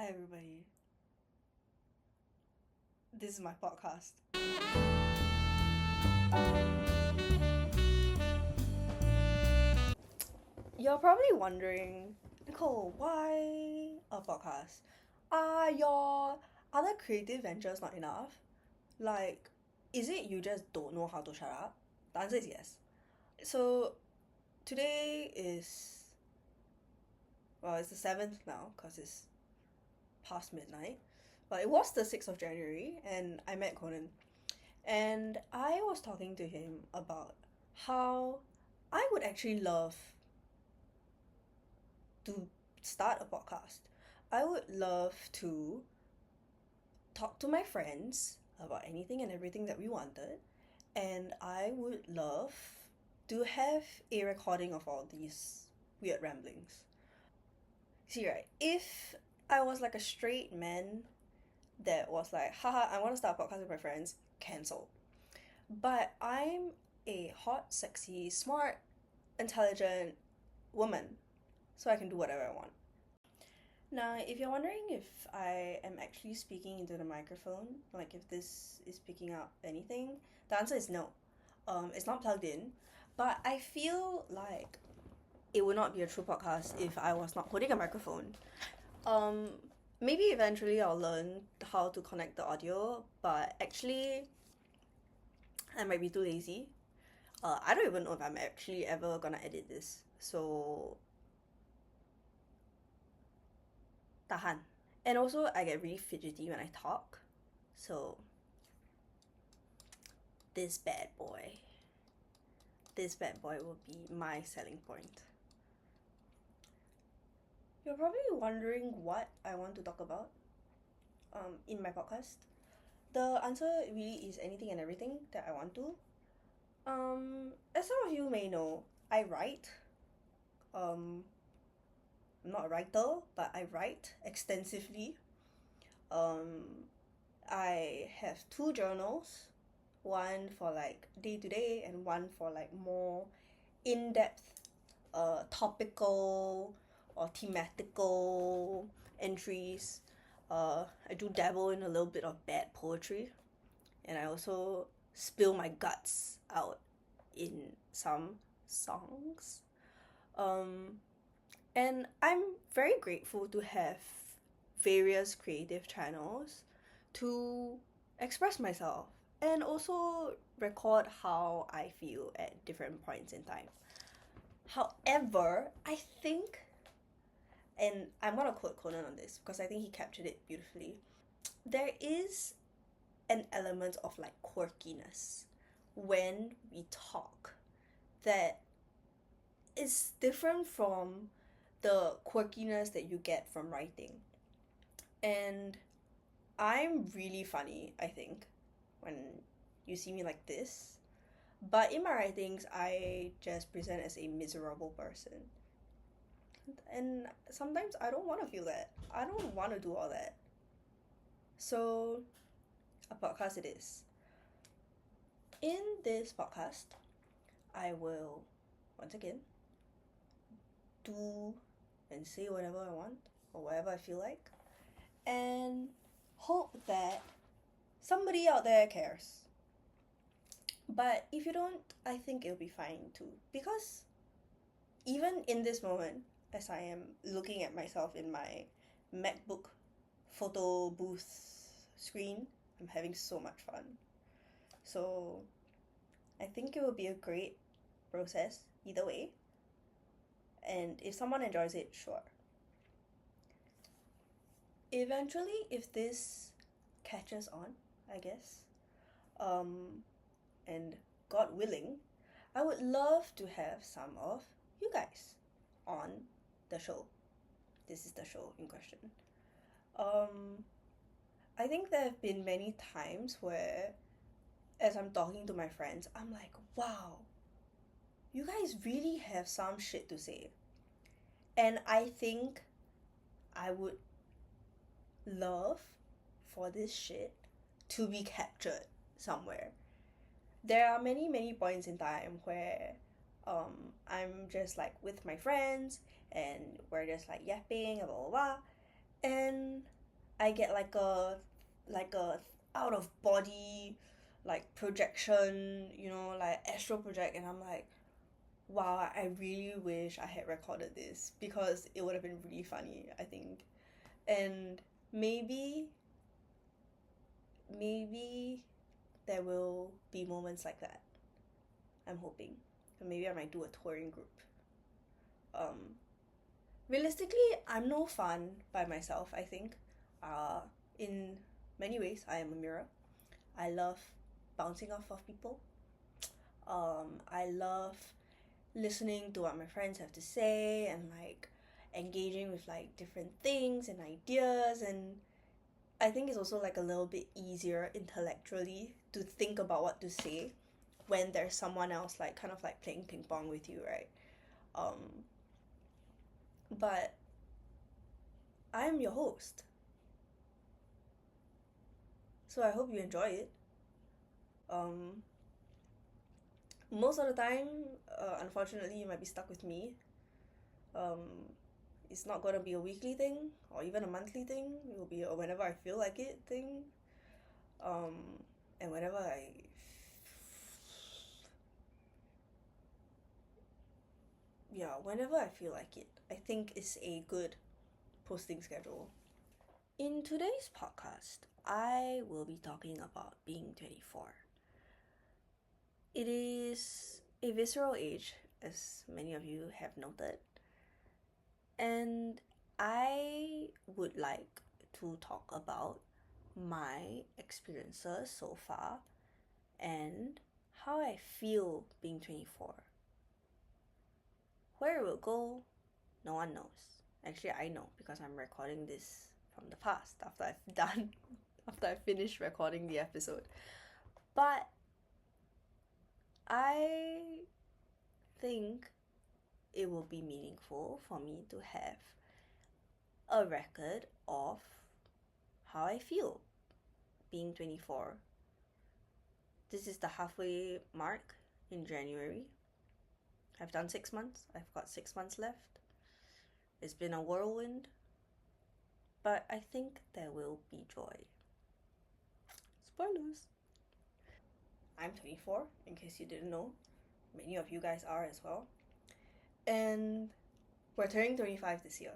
Hi, everybody. This is my podcast. You're probably wondering, Nicole, why a podcast? Are your other creative ventures not enough? Like, is it you just don't know how to shut up? The answer is yes. So, today is, well, it's the 7th now because it's past midnight. But it was the 6th of January and I met Conan. And I was talking to him about how I would actually love to start a podcast. I would love to talk to my friends about anything and everything that we wanted, and I would love to have a recording of all these weird ramblings. See, right, if I was like a straight man that was like, haha, I want to start a podcast with my friends, cancel. But I'm a hot, sexy, smart, intelligent woman, so I can do whatever I want. Now, if you're wondering if I am actually speaking into the microphone, like if this is picking up anything, the answer is no. It's not plugged in, but I feel like it would not be a true podcast if I was not holding a microphone. Um, Maybe eventually I'll learn how to connect the audio, but actually, I might be too lazy. I don't even know if I'm actually ever gonna edit this, so tahan. And also, I get really fidgety when I talk, so this bad boy. This bad boy will be my selling point. You're probably wondering what I want to talk about in my podcast. The answer really is anything and everything that I want to. As some of you may know, I write. Um, I'm not a writer, but I write extensively. Um, I have two journals, one for like day to day and one for like more in depth, topical or thematical entries. I do dabble in a little bit of bad poetry, and I also spill my guts out in some songs. Um, and I'm very grateful to have various creative channels to express myself and also record how I feel at different points in time. However, I think, and I'm gonna quote Conan on this because I think he captured it beautifully, there is an element of like quirkiness when we talk that is different from the quirkiness that you get from writing. And I'm really funny, I think, when you see me like this. But in my writings, I just present as a miserable person. And sometimes I don't want to feel that. I don't want to do all that. So, a podcast it is. In this podcast, I will, once again, do and say whatever I want or whatever I feel like, and hope that somebody out there cares. But if you don't, I think it'll be fine too. Because even in this moment, as I am looking at myself in my MacBook photo booth screen, I'm having so much fun. So I think it will be a great process either way. And if someone enjoys it, sure. Eventually, if this catches on, I guess, um, and God willing, I would love to have some of you guys on the show. This is the show in question. Um, I think there have been many times where, as I'm talking to my friends, I'm like, wow, you guys really have some shit to say. And I think I would love for this shit to be captured somewhere. There are many, many points in time where I'm just like with my friends and we're just like yapping, blah, blah, blah. And I get like a out of body like projection, like astral project, and I'm like, wow, I really wish I had recorded this because it would have been really funny, I think. And maybe maybe there will be moments like that. I'm hoping. And maybe I might do a touring group. Um Realistically, I'm no fun by myself, I think. Uh in many ways I am a mirror. I love bouncing off of people. I love listening to what my friends have to say and like engaging with like different things and ideas, and I think it's also like a little bit easier intellectually to think about what to say when there's someone else like kind of like playing ping pong with you, right? Um but I'm your host, so I hope you enjoy it. Um Most of the time, unfortunately, you might be stuck with me. Um it's not gonna be a weekly thing or even a monthly thing. It will be a whenever I feel like it thing. Um, and whenever whenever I feel like it, I think it's a good posting schedule. In today's podcast, I will be talking about being 24. It is a visceral age, as many of you have noted, and I would like to talk about my experiences so far and how I feel being 24. Where it will go, no one knows. Actually, I know because I'm recording this from the past after I've done, after I finished recording the episode. But I think it will be meaningful for me to have a record of how I feel being 24. This is the halfway mark in January. I've done 6 months. I've got 6 months left. It's been a whirlwind, but I think there will be joy. Spoilers! I'm 24, in case you didn't know. Many of you guys are as well. And we're turning 25 this year.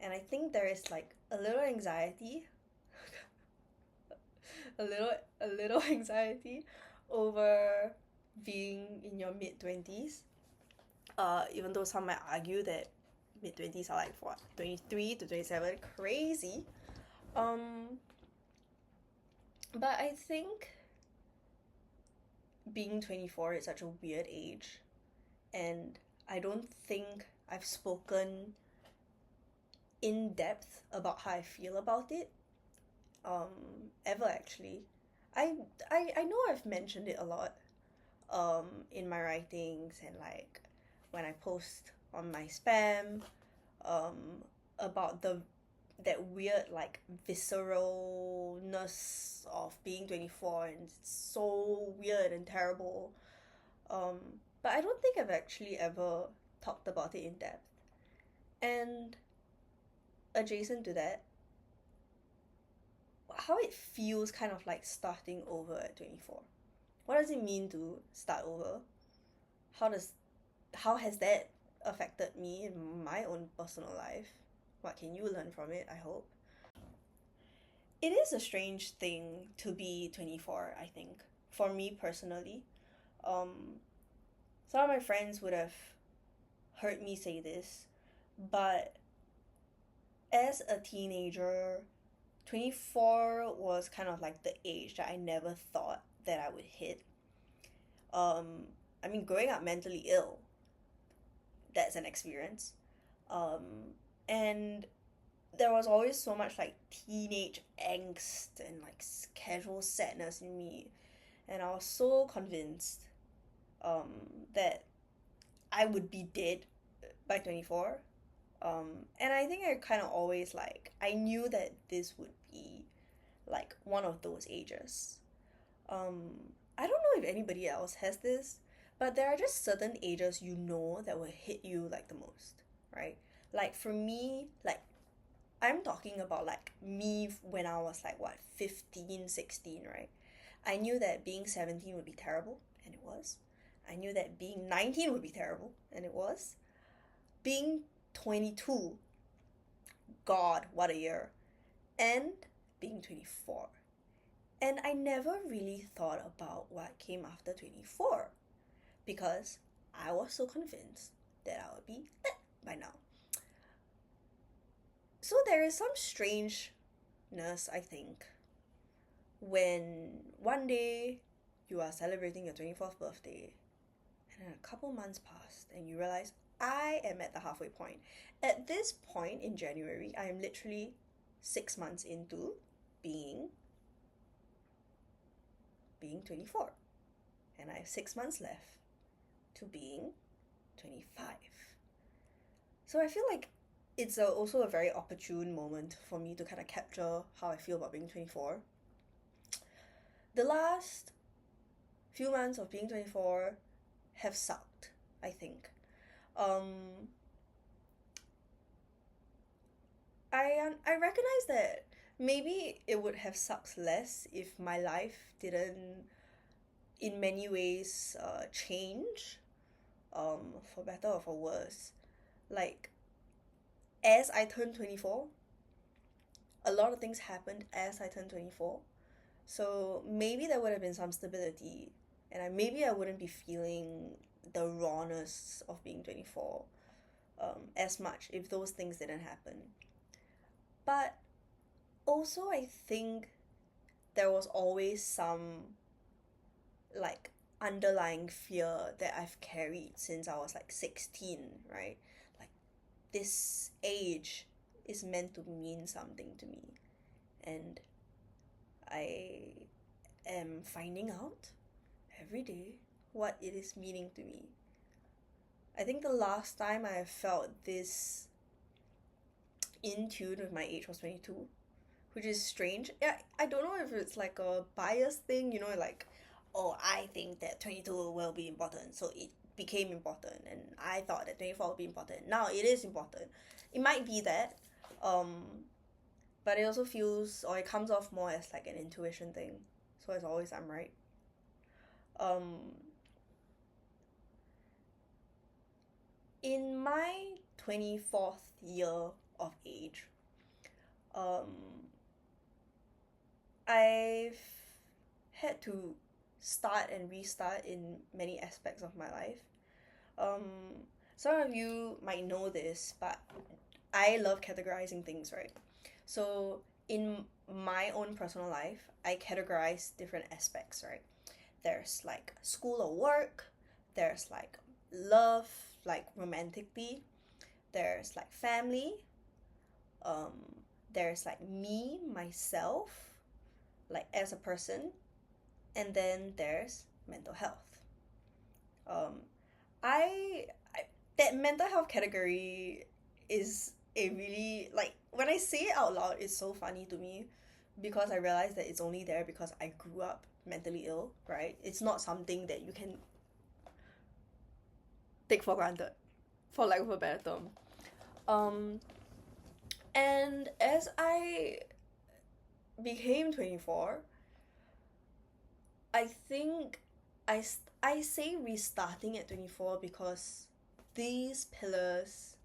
And I think there is like a little anxiety, a little anxiety over being in your mid 20s. Even though some might argue that mid 20s are like what, 23 to 27, crazy. Um, but I think being 24 is such a weird age, and I don't think I've spoken in depth about how I feel about it ever actually. I know I've mentioned it a lot in my writings and like when I post on my spam um about the that weird like visceralness of being 24, and it's so weird and terrible. um but I don't think I've actually ever talked about it in depth. And adjacent to that, how it feels kind of like starting over at 24. What does it mean to start over? How does how has that affected me in my own personal life? What can you learn from it, I hope? It is a strange thing to be 24, I think. For me personally. Um some of my friends would have heard me say this, but as a teenager, 24 was kind of like the age that I never thought that I would hit. I mean, growing up mentally ill, that's an experience. Um, and there was always so much like teenage angst and like casual sadness in me. And I was so convinced um, that I would be dead by 24. And I think I kind of always like, I knew that this would be like one of those ages. Um, I don't know if anybody else has this, but there are just certain ages that will hit you like the most, right? Like for me, like I'm talking about like me when I was like what, 15, 16, right? I knew that being 17 would be terrible, and it was. I knew that being 19 would be terrible, and it was. Being 22, God, what a year. And being 24. And I never really thought about what came after 24 because I was so convinced that I would be by now. So there is some strangeness, I think, when one day you are celebrating your 24th birthday and then a couple months passed and you realize I am at the halfway point. At this point in January, I am literally 6 months into being 24, and I have 6 months left to being 25. So I feel like it's also a very opportune moment for me to kind of capture how I feel about being 24. The last few months of being 24 have sucked, I think. I recognize that maybe it would have sucked less if my life didn't, in many ways, change, for better or for worse. Like, as I turned 24, a lot of things happened as I turned 24. So maybe there would have been some stability, and maybe I wouldn't be feeling the rawness of being 24 as much if those things didn't happen. But also, I think there was always some like underlying fear that I've carried since I was like 16, right? Like, this age is meant to mean something to me, and I am finding out every day what it is meaning to me. I think the last time I felt this in tune with my age was 22, which is strange. Yeah, I don't know if it's like a bias thing, like, oh, I think that 22 will be important, so it became important, and I thought that 24 would be important. Now it is important. It might be that, but it also feels, or it comes off more as like an intuition thing. So as always, I'm right. Um, in my 24th year of age, um, I've had to start and restart in many aspects of my life. Some of you might know this, but I love categorizing things, right? So in my own personal life, I categorize different aspects, right? There's like school or work, there's like love, like romantically, there's like family, um, there's like me, myself, like as a person, and then there's mental health. Um, I that mental health category is a really, like, when I say it out loud, it's so funny to me because I realize that it's only there because I grew up mentally ill, right? It's not something that you can take for granted, for lack of a better term. Um, and as I became 24, I think I say restarting at 24 because these pillars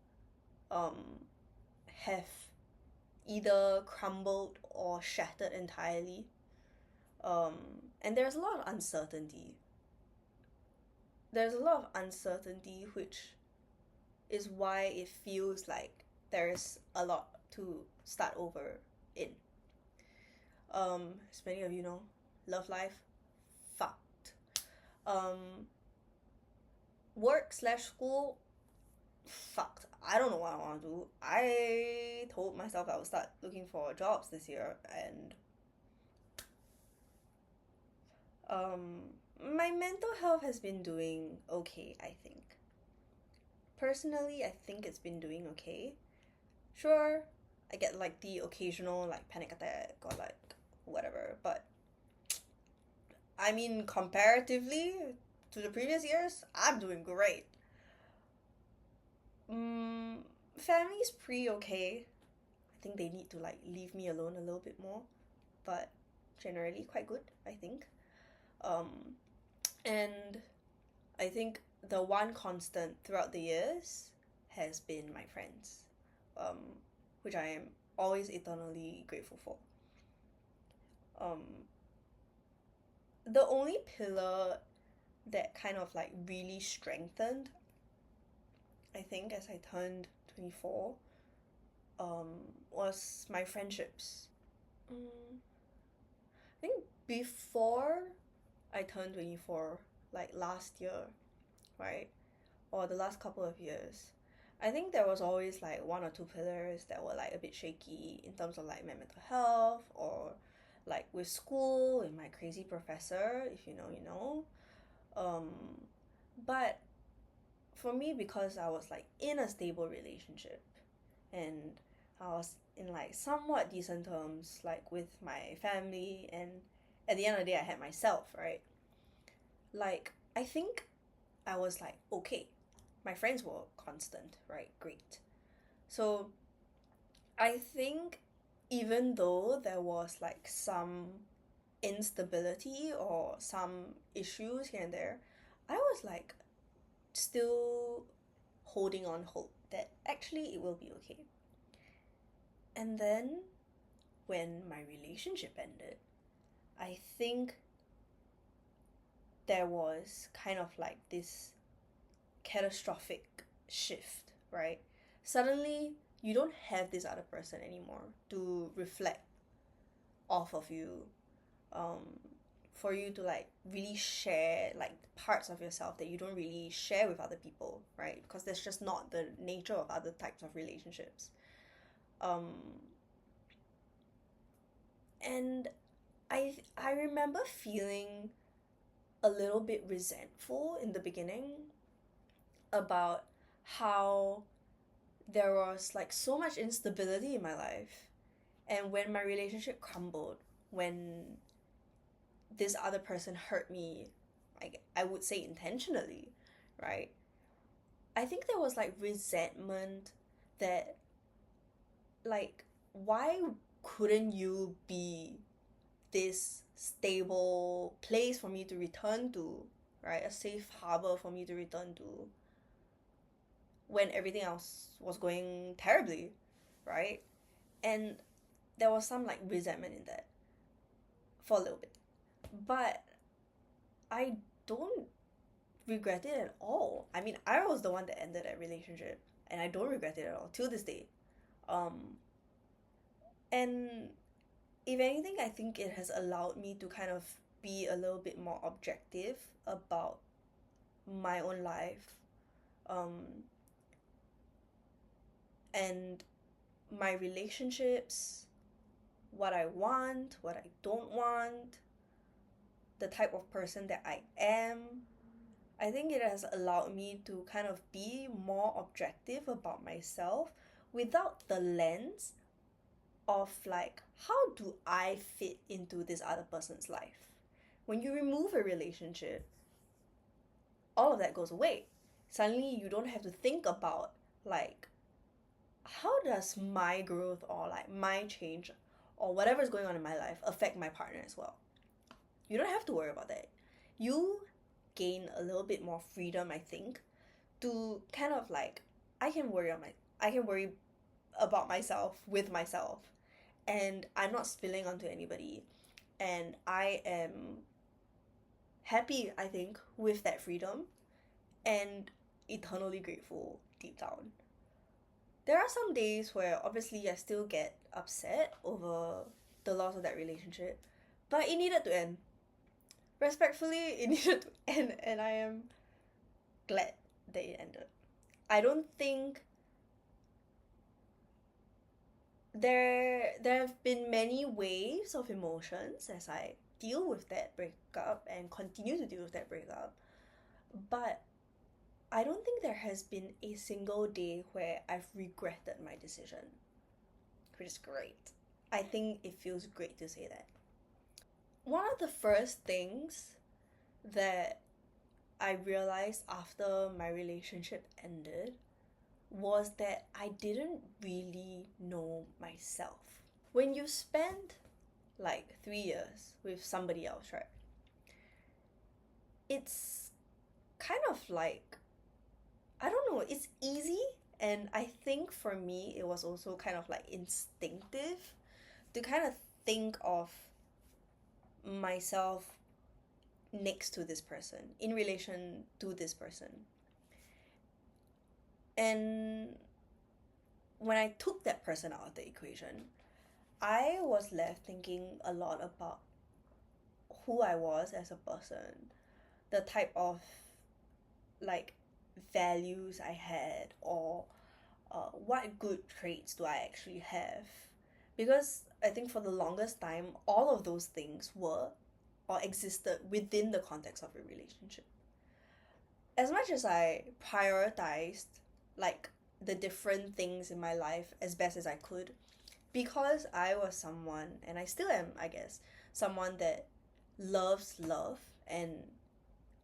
um have either crumbled or shattered entirely. Um, and there's a lot of uncertainty. There's a lot of uncertainty, which is why it feels like there's a lot to start over in. As many of you know, love life, fucked. Work/school, fucked. I don't know what I want to do. I told myself I would start looking for jobs this year, and my mental health has been doing okay, I think. Personally, I think it's been doing okay. Sure, I get like the occasional like panic attack or like whatever, but I mean, comparatively to the previous years, I'm doing great. Family's pretty okay. I think they need to like leave me alone a little bit more, but generally quite good, I think. Um, and I think the one constant throughout the years has been my friends, um, which I am always eternally grateful for. Um, the only pillar that kind of like really strengthened, I think, as I turned 24, um, was my friendships. Mm, I think before I turned 24, like last year, right? Or the last couple of years, I think there was always like one or two pillars that were like a bit shaky in terms of like my mental health, or like with school, with my crazy professor, if you know, you know. Um, but for me, because I was like in a stable relationship and I was in like somewhat decent terms, like with my family, and at the end of the day, I had myself, right? Like, I think I was like, okay, my friends were constant, right? Great. So I think even though there was like some instability or some issues here and there, I was like still holding on hope that actually it will be okay. And then when my relationship ended, I think there was kind of like this catastrophic shift, right? Suddenly, you don't have this other person anymore to reflect off of you, um, for you to like really share like parts of yourself that you don't really share with other people, right? Because that's just not the nature of other types of relationships. Um, and I remember feeling a little bit resentful in the beginning about how there was like so much instability in my life. And when my relationship crumbled, when this other person hurt me, like I would say intentionally, right? I think there was like resentment that, like, why couldn't you be this stable place for me to return to, right? A safe harbor for me to return to when everything else was going terribly, right? And there was some like resentment in that for a little bit. But I don't regret it at all. I mean, I was the one that ended that relationship, and I don't regret it at all till this day. Um, and if anything, I think it has allowed me to kind of be a little bit more objective about my own life, um, and my relationships, what I want, what I don't want, the type of person that I am. I think it has allowed me to kind of be more objective about myself without the lens of like, how do I fit into this other person's life? When you remove a relationship, all of that goes away. Suddenly, you don't have to think about like, how does my growth or like my change or whatever's going on in my life affect my partner as well? You don't have to worry about that. You gain a little bit more freedom, I think, to kind of like, I can worry about myself with myself, and I'm not spilling onto anybody, and I am happy, I think, with that freedom, and eternally grateful deep down. There are some days where obviously I still get upset over the loss of that relationship, but it needed to end. Respectfully, it needed to end, and I am glad that it ended. I don't think there have been many waves of emotions as I deal with that breakup and continue to deal with that breakup, but I don't think there has been a single day where I've regretted my decision, which is great. I think it feels great to say that. One of the first things that I realized after my relationship ended was that I didn't really know myself. When you spend like 3 years with somebody else, right? It's kind of like, I don't know, it's easy. And I think for me, it was also kind of like instinctive to kind of think of myself next to this person, in relation to this person. And when I took that person out of the equation, I was left thinking a lot about who I was as a person, the type of like values I had, or what good traits do I actually have. Because I think for the longest time, all of those things were or existed within the context of a relationship. As much as I prioritized like the different things in my life as best as I could, because I was someone, and I still am, I guess, someone that loves love and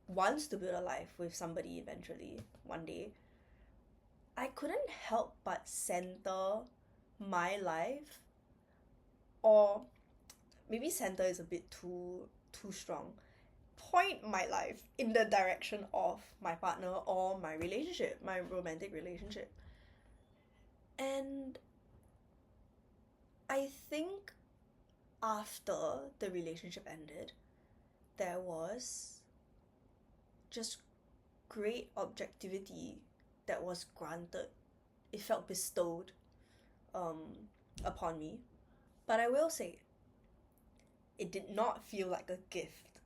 wants to build a life with somebody eventually, one day, I couldn't help but center my life, or maybe center is a bit too strong, point my life in the direction of my partner or my relationship, my romantic relationship. And I think after the relationship ended, there was just great objectivity that was granted. It felt bestowed um, upon me. But I will say, it did not feel like a gift.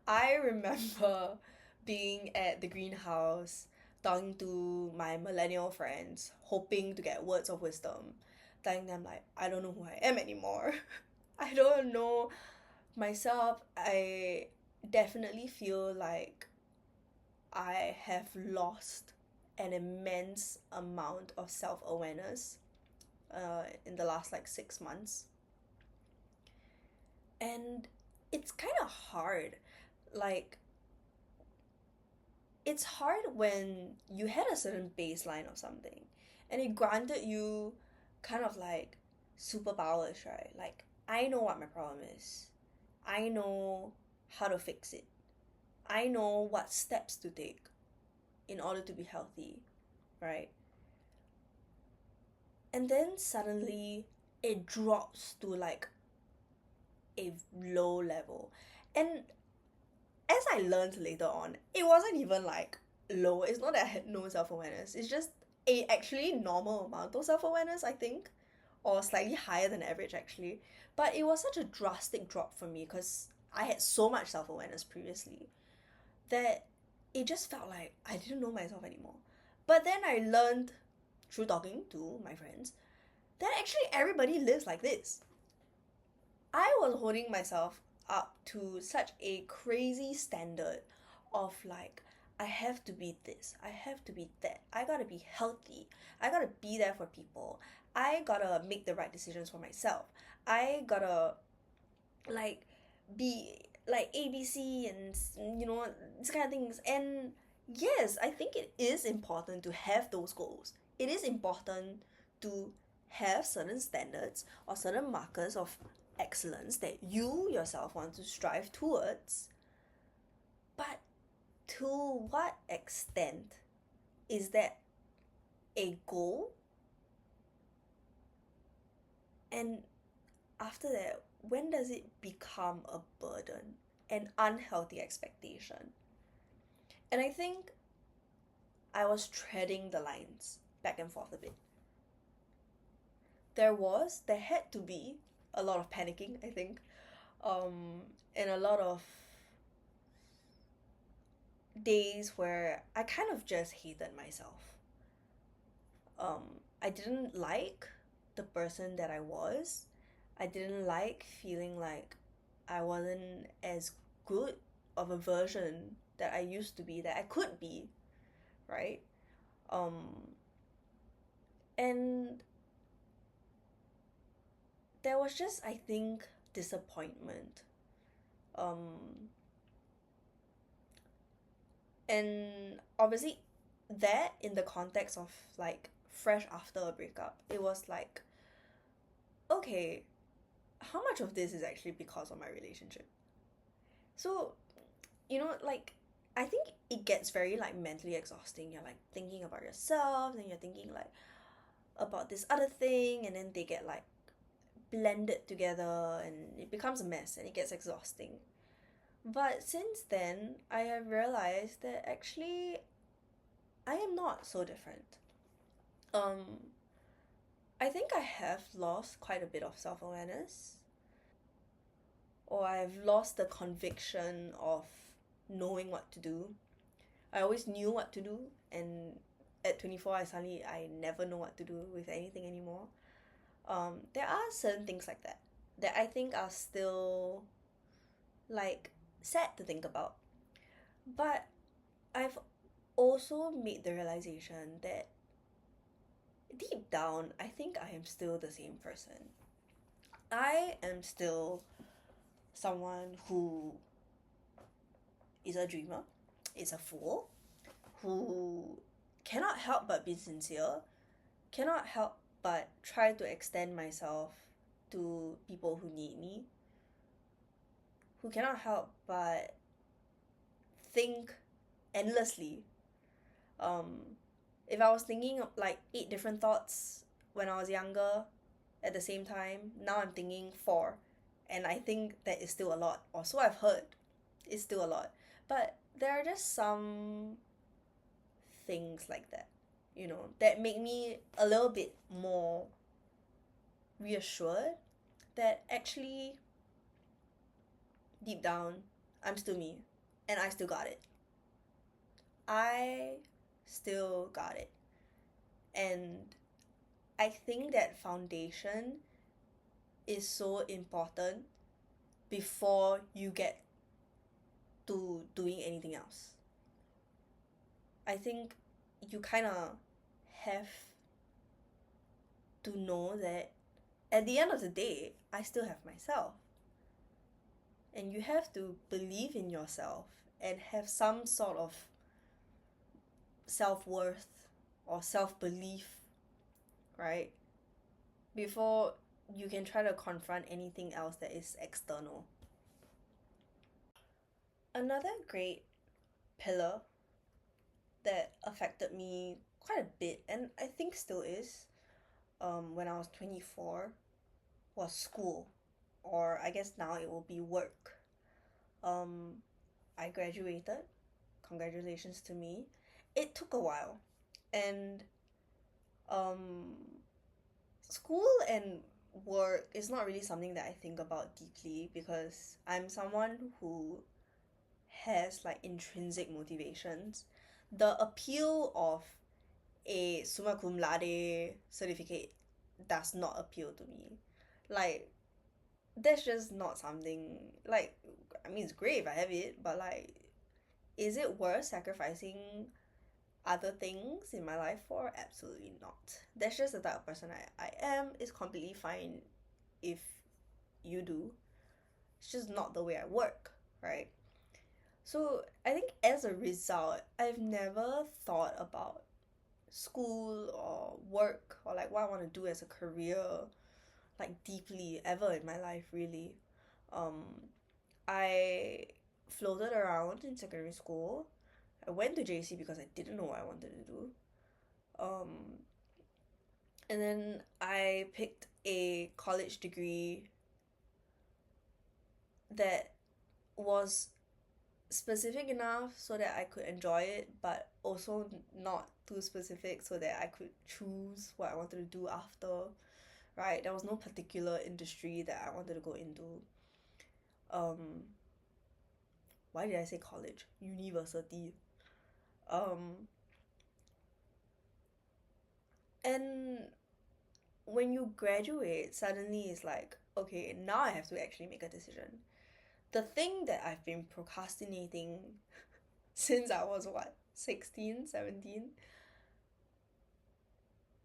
I remember being at the greenhouse, talking to my millennial friends, hoping to get words of wisdom, telling them like, I don't know who I am anymore. I don't know myself. I definitely feel like I have lost an immense amount of self-awareness in the last like 6 months. And it's kind of hard. Like, it's hard when you had a certain baseline of something and it granted you kind of like superpowers, right? Like, I know what my problem is, I know how to fix it, I know what steps to take in order to be healthy, right? And then suddenly it drops to like a low level. And as I learned later on, it wasn't even like low. It's not that I had no self awareness. It's just a actually normal amount of self awareness, I think, or slightly higher than average actually. But it was such a drastic drop for me because I had so much self awareness previously that it just felt like I didn't know myself anymore. But then I learned through talking to my friends that actually everybody lives like this. I was holding myself up to such a crazy standard of like, I have to be this, I have to be that, I gotta be healthy, I gotta be there for people, I gotta make the right decisions for myself, I gotta like be like ABC and these kind of things. And yes, I think it is important to have those goals. It is important to have certain standards or certain markers of excellence that you yourself want to strive towards. But to what extent is that a goal? And after that, when does it become a burden, an unhealthy expectation? And I think I was treading the lines back and forth a bit. There had to be a lot of panicking, I think, and a lot of days where I kind of just hated myself. I didn't like the person that I was. I didn't like feeling like I wasn't as good of a version that I used to be, that I could be, right? Um, and there was just, I think, disappointment. Um, and obviously, that in the context of like fresh after a breakup. It was like, okay, how much of this is actually because of my relationship? So, like, I think it gets very, like, mentally exhausting. You're, like, thinking about yourself, and you're thinking, like, about this other thing, and then they get, like, blended together, and it becomes a mess, and it gets exhausting. But since then, I have realized that actually I am not so different. Um, I think I have lost quite a bit of self-awareness, or I've lost the conviction of knowing what to do. I always knew what to do, and at 24, I never know what to do with anything anymore. There are certain things like that that I think are still, like, sad to think about. But I've also made the realization that deep down, I think I am still the same person. I am still someone who is a dreamer, is a fool, who cannot help but be sincere, cannot help but try to extend myself to people who need me, who cannot help but think endlessly. Um, if I was thinking of like 8 different thoughts when I was younger at the same time, now I'm thinking four. And I think that is still a lot, or so I've heard. It's still a lot. But there are just some things like that, that make me a little bit more reassured that actually, deep down, I'm still me, and I still got it. I still got it. And I think that foundation is so important before you get to doing anything else. I think you kind of have to know that at the end of the day, I still have myself. And you have to believe in yourself and have some sort of self-worth or self-belief, right? Before you can try to confront anything else that is external. Another great pillar that affected me quite a bit, and I think still is, when I was 24, was school. Or I guess now it will be work. Um, I graduated. Congratulations to me. It took a while. And um, school and work is not really something that I think about deeply because I'm someone who has like intrinsic motivations. The appeal of a summa cum laude certificate does not appeal to me. Like, that's just not something, like, I mean, it's great if I have it, but like, is it worth sacrificing other things in my life for? Absolutely not. That's just the type of person I am. It's completely fine if you do. It's just not the way I work, right? So I think as a result, I've never thought about school or work or like what I want to do as a career like deeply ever in my life, really. Um, I floated around in secondary school. I went to JC because I didn't know what I wanted to do. Um, and then I picked a college degree that was specific enough so that I could enjoy it, but also not too specific so that I could choose what I wanted to do after, right? There was no particular industry that I wanted to go into. Um, why did I say college? University. Um, and when you graduate, suddenly it's like, okay, now I have to actually make a decision. The thing that I've been procrastinating since I was what, 16, 17,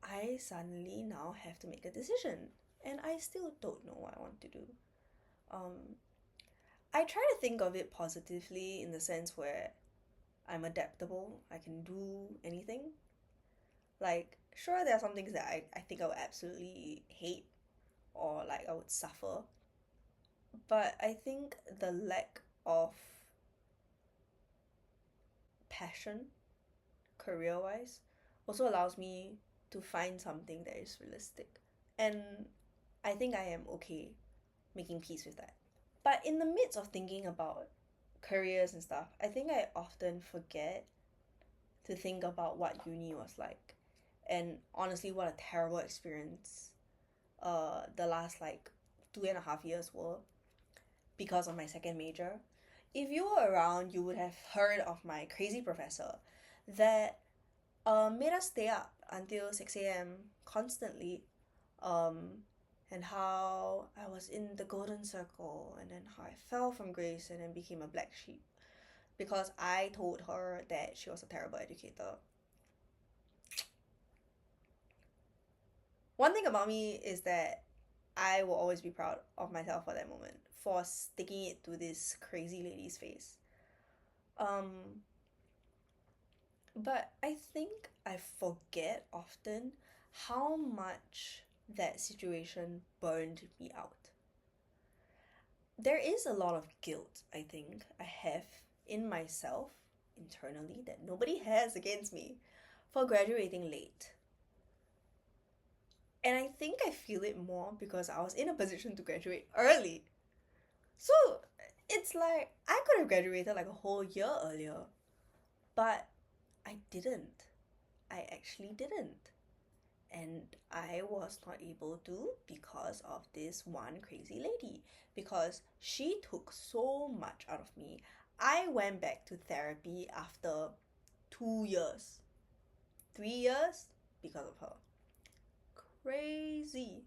I suddenly now have to make a decision. And I still don't know what I want to do. Um, I try to think of it positively in the sense where I'm adaptable, I can do anything. Like, sure, there are some things that I think I would absolutely hate or like I would suffer. But I think the lack of passion, career wise, also allows me to find something that is realistic. And I think I am okay making peace with that. But in the midst of thinking about careers and stuff, I think I often forget to think about what uni was like. And honestly, what a terrible experience the last like 2.5 years were because of my second major. If you were around, you would have heard of my crazy professor that made us stay up until 6 a.m. constantly, um, and how I was in the golden circle, and then how I fell from grace and then became a black sheep because I told her that she was a terrible educator. One thing about me is that I will always be proud of myself for that moment, for sticking it to this crazy lady's face. Um, but I think I forget often how much that situation burned me out. There is a lot of guilt, I think, I have in myself internally that nobody has against me for graduating late. And I think I feel it more because I was in a position to graduate early. So it's like I could have graduated like a whole year earlier, but I didn't. I actually didn't. And I was not able to because of this one crazy lady. Because she took so much out of me. I went back to therapy after 2 years, 3 years because of her. Crazy.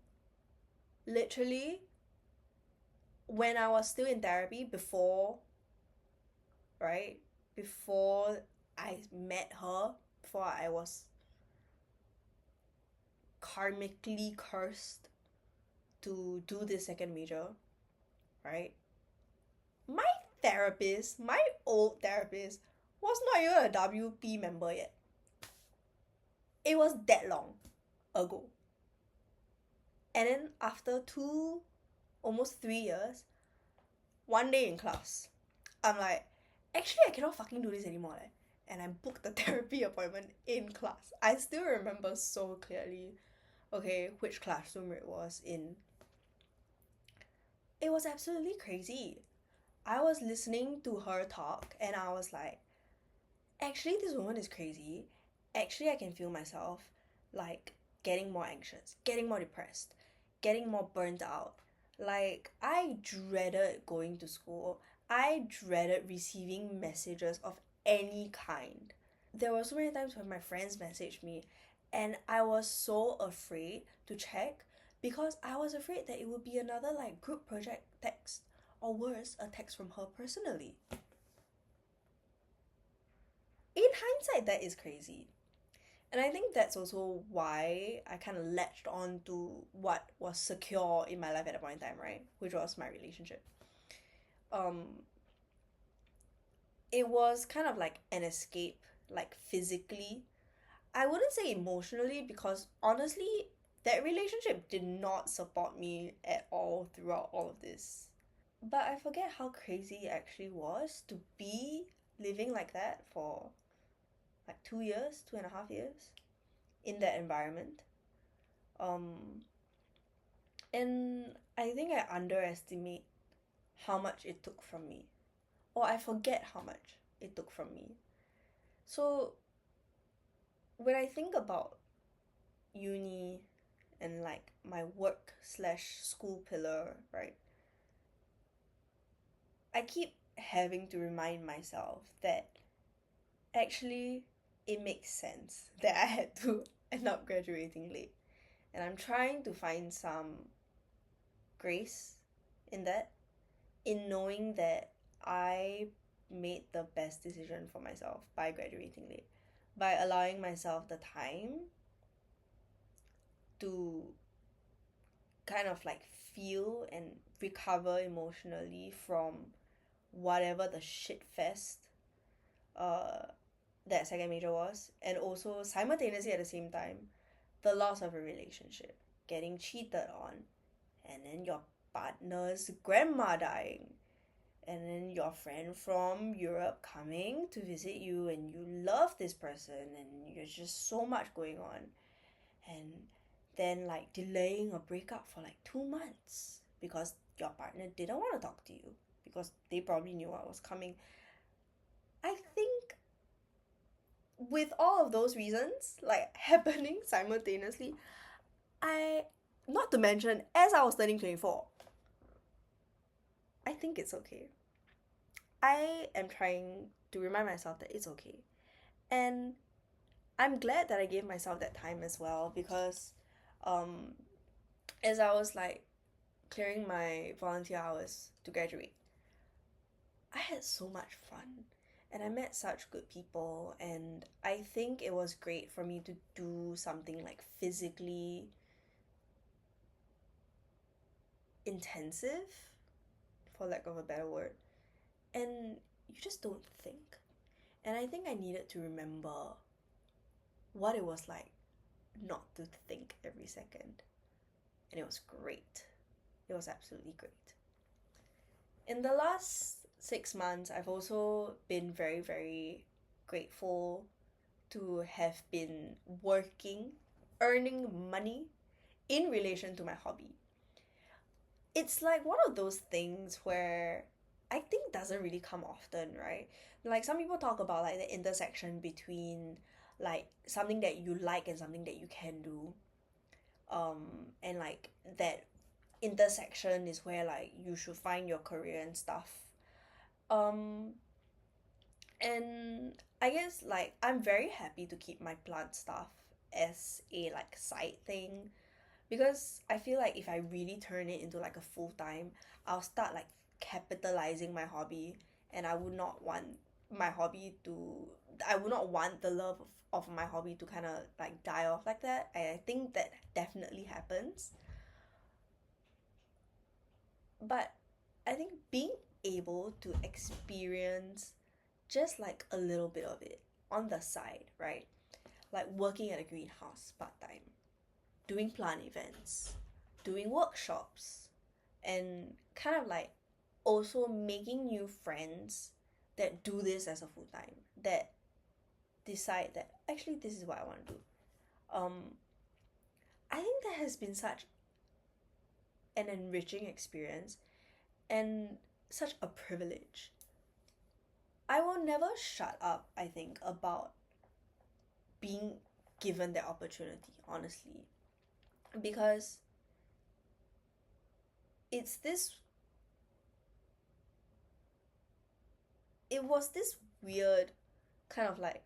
Literally, when I was still in therapy before, right? Before I met her, before I was karmically cursed to do this second major, right? My therapist, my old therapist, was not even a WP member yet. It was that long ago. And then after almost 3 years, one day in class, I'm like, actually, I cannot fucking do this anymore. And I booked the therapy appointment in class. I still remember so clearly, okay, which classroom it was in. It was absolutely crazy. I was listening to her talk and I was like, actually, this woman is crazy. Actually, I can feel myself like getting more anxious, getting more depressed, getting more burnt out. Like, I dreaded going to school. I dreaded receiving messages of any kind. There were so many times when my friends messaged me and I was so afraid to check because I was afraid that it would be another like group project text or worse, a text from her personally. In hindsight, that is crazy. And I think that's also why I kind of latched on to what was secure in my life at that point in time, right? Which was my relationship. Um, it was kind of like an escape, like physically. I wouldn't say emotionally because honestly, that relationship did not support me at all throughout all of this. But I forget how crazy it actually was to be living like that for like 2 years, 2.5 years in that environment. Um, and I think I underestimate how much it took from me, or I forget how much it took from me. So when I think about uni and like my work slash school pillar, right? I keep having to remind myself that actually it makes sense that I had to end up graduating late. And I'm trying to find some grace in that, in knowing that I made the best decision for myself by graduating late, by allowing myself the time to kind of like feel and recover emotionally from whatever the shit fest uh that second major was, and also simultaneously at the same time the loss of a relationship, getting cheated on, and then your partner's grandma dying, and then your friend from Europe coming to visit you, and you love this person, and there's just so much going on, and then like delaying a breakup for like 2 months because your partner didn't want to talk to you because they probably knew what was coming. I think with all of those reasons like happening simultaneously, I, not to mention, as I was turning 24, I think it's okay. I am trying to remind myself that it's okay. And I'm glad that I gave myself that time as well because um as I was like clearing my volunteer hours to graduate, I had so much fun and I met such good people, and I think it was great for me to do something like physically intensive, for lack of a better word, and you just don't think. And I think I needed to remember what it was like not to think every second. And it was great. It was absolutely great. In the last 6 months, I've also been very, very grateful to have been working, earning money in relation to my hobby. It's like one of those things where I think doesn't really come often, right? Like some people talk about like the intersection between like something that you like and something that you can do. And like that intersection is where like you should find your career and stuff. Um and I guess like I'm very happy to keep my plant stuff as a like side thing because I feel like if I really turn it into like a full time, I'll start like capitalizing my hobby, and I would not want the love of my hobby to kind of like die off like that. And I think that definitely happens. But I think being able to experience just like a little bit of it on the side, right? Like working at a greenhouse part time, doing plant events, doing workshops, and kind of like also making new friends that do this as a full time, that decide that actually this is what I want to do. Um, I think that has been such an enriching experience and such a privilege. I will never shut up, I think, about being given the opportunity, honestly, because it's this it was this weird kind of like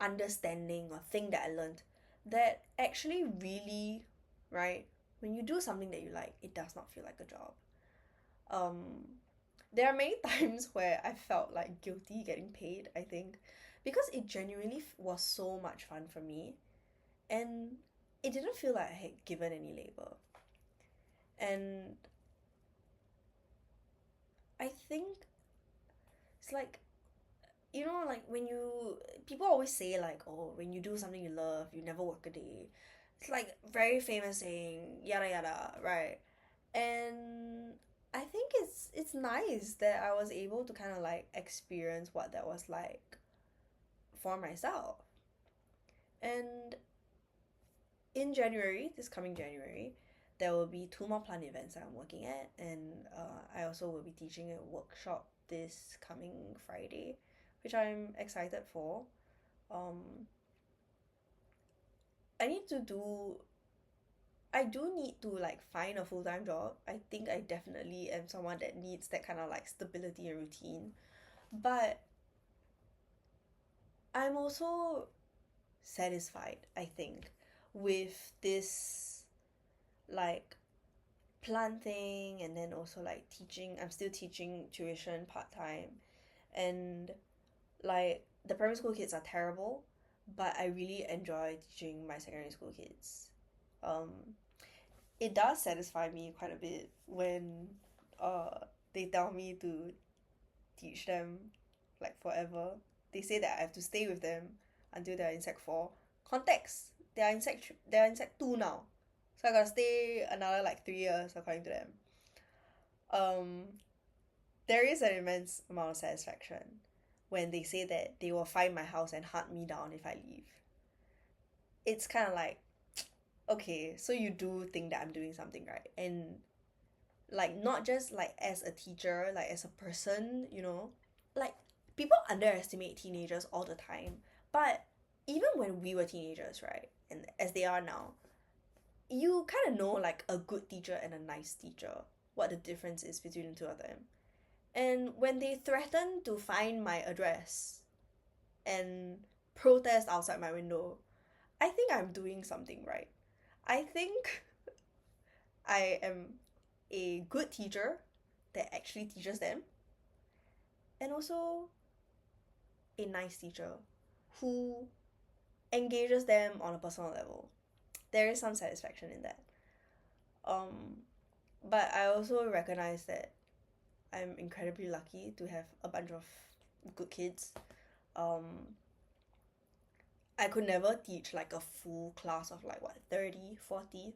understanding or thing that I learned that actually really, right, when you do something that you like, it does not feel like a job. Um, there are many times where I felt like guilty getting paid, I think, because it genuinely was so much fun for me and it didn't feel like I had given any labor. And I think it's like, you know, like when you people always say like, oh, when you do something you love, you never work a day. It's like very famous saying, yada yada, right? And I think it's nice that I was able to kind of like experience what that was like for myself. And in January, this coming January, there will be two more plant events that I'm working at, and I also will be teaching a workshop this coming Friday, which I'm excited for. Um, I need to do. I do need to like find a full time job. I think I definitely am someone that needs that kind of like stability and routine. But I'm also satisfied, I think, with this like planting and then also like teaching. I'm still teaching tuition part time, and like the primary school kids are terrible, but I really enjoy teaching my secondary school kids. Um, it does satisfy me quite a bit when uh they tell me to teach them like forever. They say that I have to stay with them until they're in sec 4. context, they're in sec 2 now, so I gotta stay another like 3 years according to them. um there is an immense amount of satisfaction when they say that they will find my house and hunt me down if I leave. It's kind of like, okay, so you do think that I'm doing something right, and like not just like as a teacher, like as a person, like people underestimate teenagers all the time, but even when we were teenagers, right, and as they are now, you kind of know like a good teacher and a nice teacher, what the difference is between the two of them. And when they threaten to find my address and protest outside my window, I think I'm doing something right. I think I am a good teacher that actually teaches them, and also a nice teacher who engages them on a personal level. There is some satisfaction in that. Um, but I also recognize that I'm incredibly lucky to have a bunch of good kids. I could never teach like a full class of like what, 30, 40.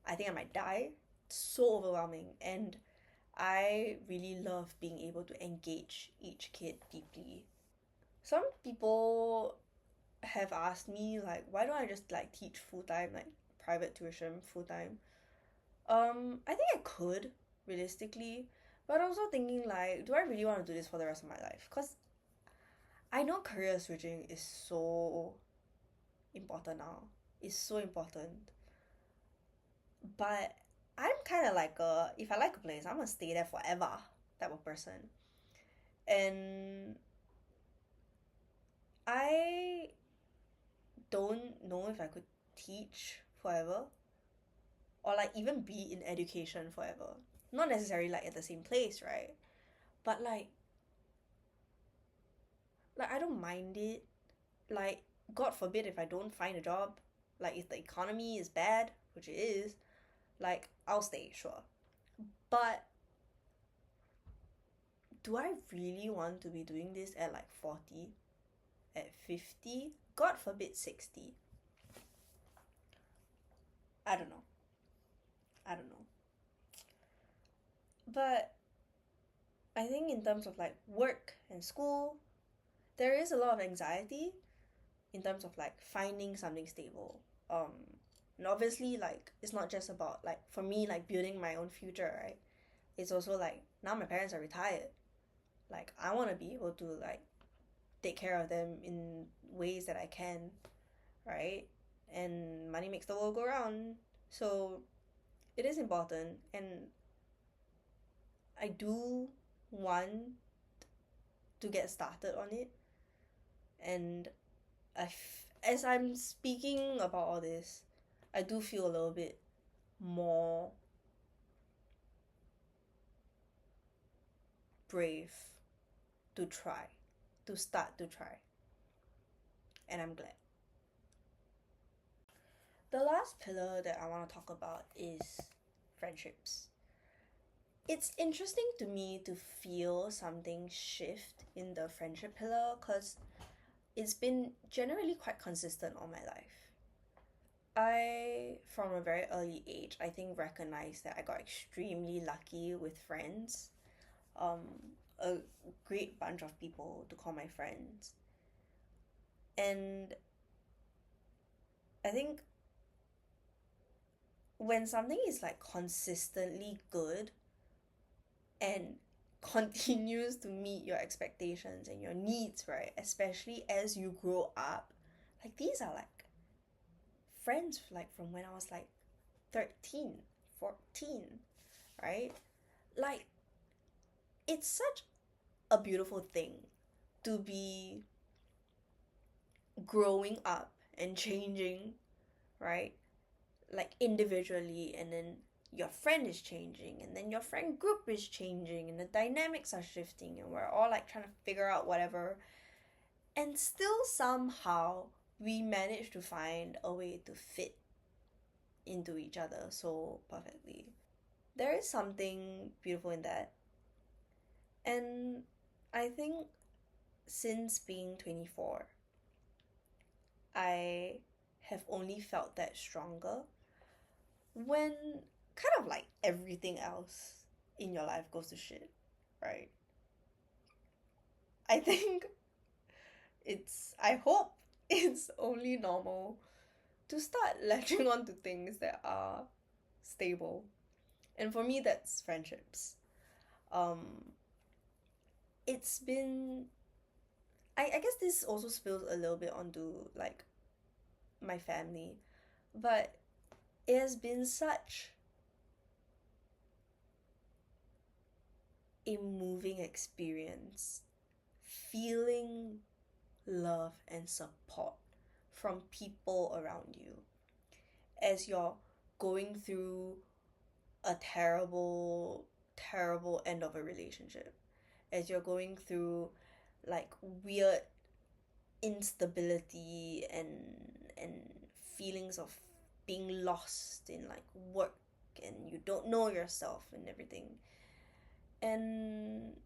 I think I might die. It's so overwhelming, and I really love being able to engage each kid deeply. Some people have asked me like, why don't I just like teach full time, like private tuition full time? I think I could realistically, but also thinking like, do I really want to do this for the rest of my life? Cause I know career switching is so important now. It's so important. But I'm kind of like if I like a place, I'm gonna stay there forever type of person. And I don't know if I could teach forever or like even be in education forever. Not necessarily like at the same place, right? But like I don't mind it. Like God forbid if I don't find a job, like if the economy is bad, which it is, like I'll stay, sure. But do I really want to be doing this at like 40, at 50, God forbid 60? I don't know. I don't know. But I think in terms of like work and school, there is a lot of anxiety in terms of like finding something stable. Um, and obviously, like it's not just about like for me like building my own future, right? It's also like now my parents are retired. Like I want to be able to like take care of them in ways that I can, right? And money makes the world go round. So it is important, and I do want to get started on it. And as I'm speaking about all this, I do feel a little bit more brave to try, to start to try. And I'm glad. The last pillar that I want to talk about is friendships. It's interesting to me to feel something shift in the friendship pillar because it's been generally quite consistent all my life. I, from a very early age, I think recognized that I got extremely lucky with friends. Um, a great bunch of people to call my friends. And I think when something is like consistently good and continues to meet your expectations and your needs, right? Especially as you grow up. Like these are like friends like from when I was like 13, 14, right? Like it's such a beautiful thing to be growing up and changing, right? Like individually, and then your friend is changing, and then your friend group is changing, and the dynamics are shifting, and we're all like trying to figure out whatever. And still somehow we manage to find a way to fit into each other so perfectly. There is something beautiful in that. And I think since being 24, I have only felt that stronger when kind of like everything else in your life goes to shit, right? I think I hope it's only normal to start latching on to things that are stable. And for me, that's friendships. Um, it's been, I guess this also spills a little bit onto like my family, but it has been such a moving experience feeling love and support from people around you as you're going through a terrible, terrible end of a relationship, as you're going through like weird instability and feelings of being lost in like work and you don't know yourself and everything. And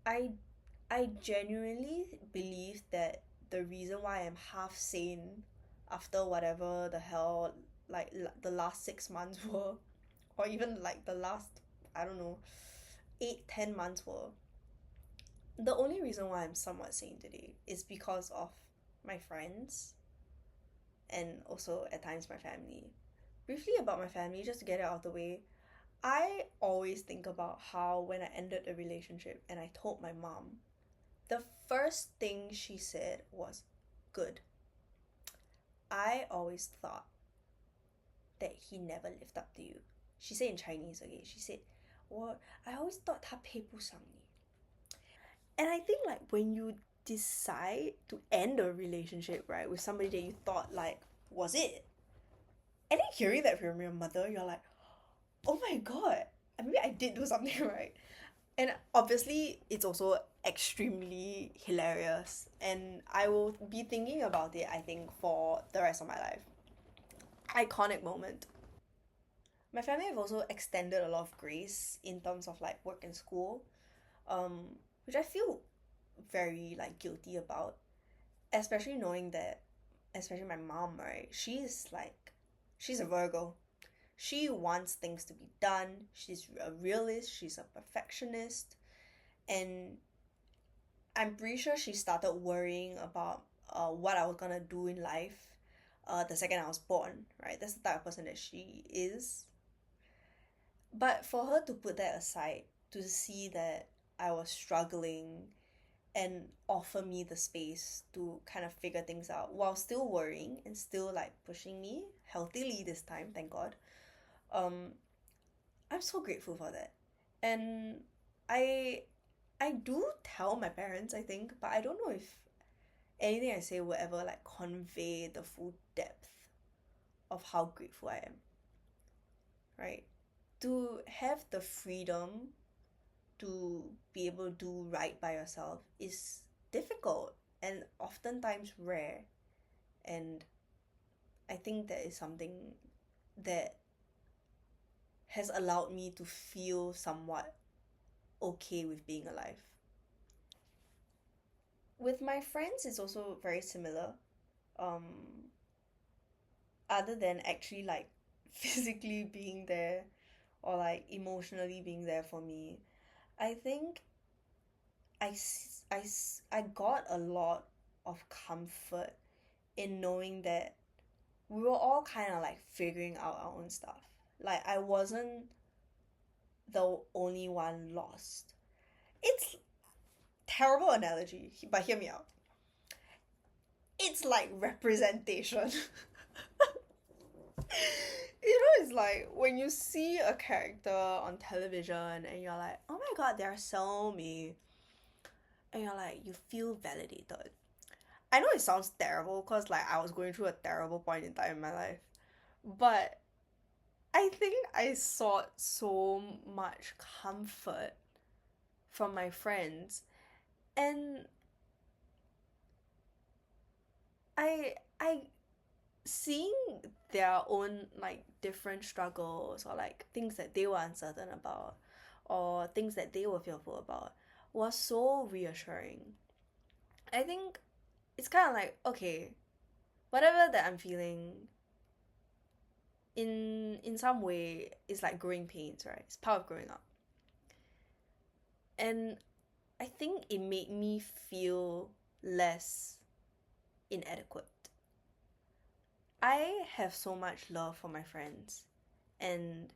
I I genuinely believe that the reason why I'm half sane after whatever the hell like the last 6 months were, or even like the last, I don't know, 8-10 months were, the only reason why I'm somewhat sane today is because of my friends and also at times my family. Briefly about my family, just to get it out of the way, I always think about how when I ended a relationship and I told my mom, the first thing she said was, good. I always thought that he never lived up to you. She said in Chinese, okay? She said, I always thought 他配不上你. And I think like when you decide to end a relationship, right, with somebody that you thought like was it, and then hearing that from your mother, you're like, oh my god, maybe I did do something right. And obviously, it's also extremely hilarious, and I will be thinking about it, I think, for the rest of my life. Iconic moment. My family have also extended a lot of grace in terms of like work and school, which I feel very like guilty about, especially knowing that, especially my mom, right? She's a Virgo. She wants things to be done. She's a realist. She's a perfectionist. And I'm pretty sure she started worrying about what I was gonna do in life the second I was born, right? That's the type of person that she is. But for her to put that aside, to see that I was struggling and offer me the space to kind of figure things out while still worrying and still like pushing me healthily this time, thank God. Um, I'm so grateful for that. And I I do tell my parents, I think, but I don't know if anything I say will ever like convey the full depth of how grateful I am. Right? To have the freedom to be able to do right by yourself is difficult and oftentimes rare. And I think that is something that has allowed me to feel somewhat okay with being alive. With my friends, it's also very similar. Um, Other than actually like physically being there or like emotionally being there for me, I think I got a lot of comfort in knowing that we were all kind of like figuring out our own stuff. Like I wasn't the only one lost. It's terrible analogy, but hear me out. It's like representation. It's like when you see a character on television and you're like, oh my god, they're so me. And you're like, you feel validated. I know it sounds terrible because like I was going through a terrible point in time in my life. But I think I sought so much comfort from my friends. And I seeing their own like different struggles or like things that they were uncertain about or things that they were fearful about was so reassuring. I think it's kind of like, okay, whatever that I'm feeling in some way is like growing pains, right? It's part of growing up. And I think it made me feel less inadequate. I have so much love for my friends, and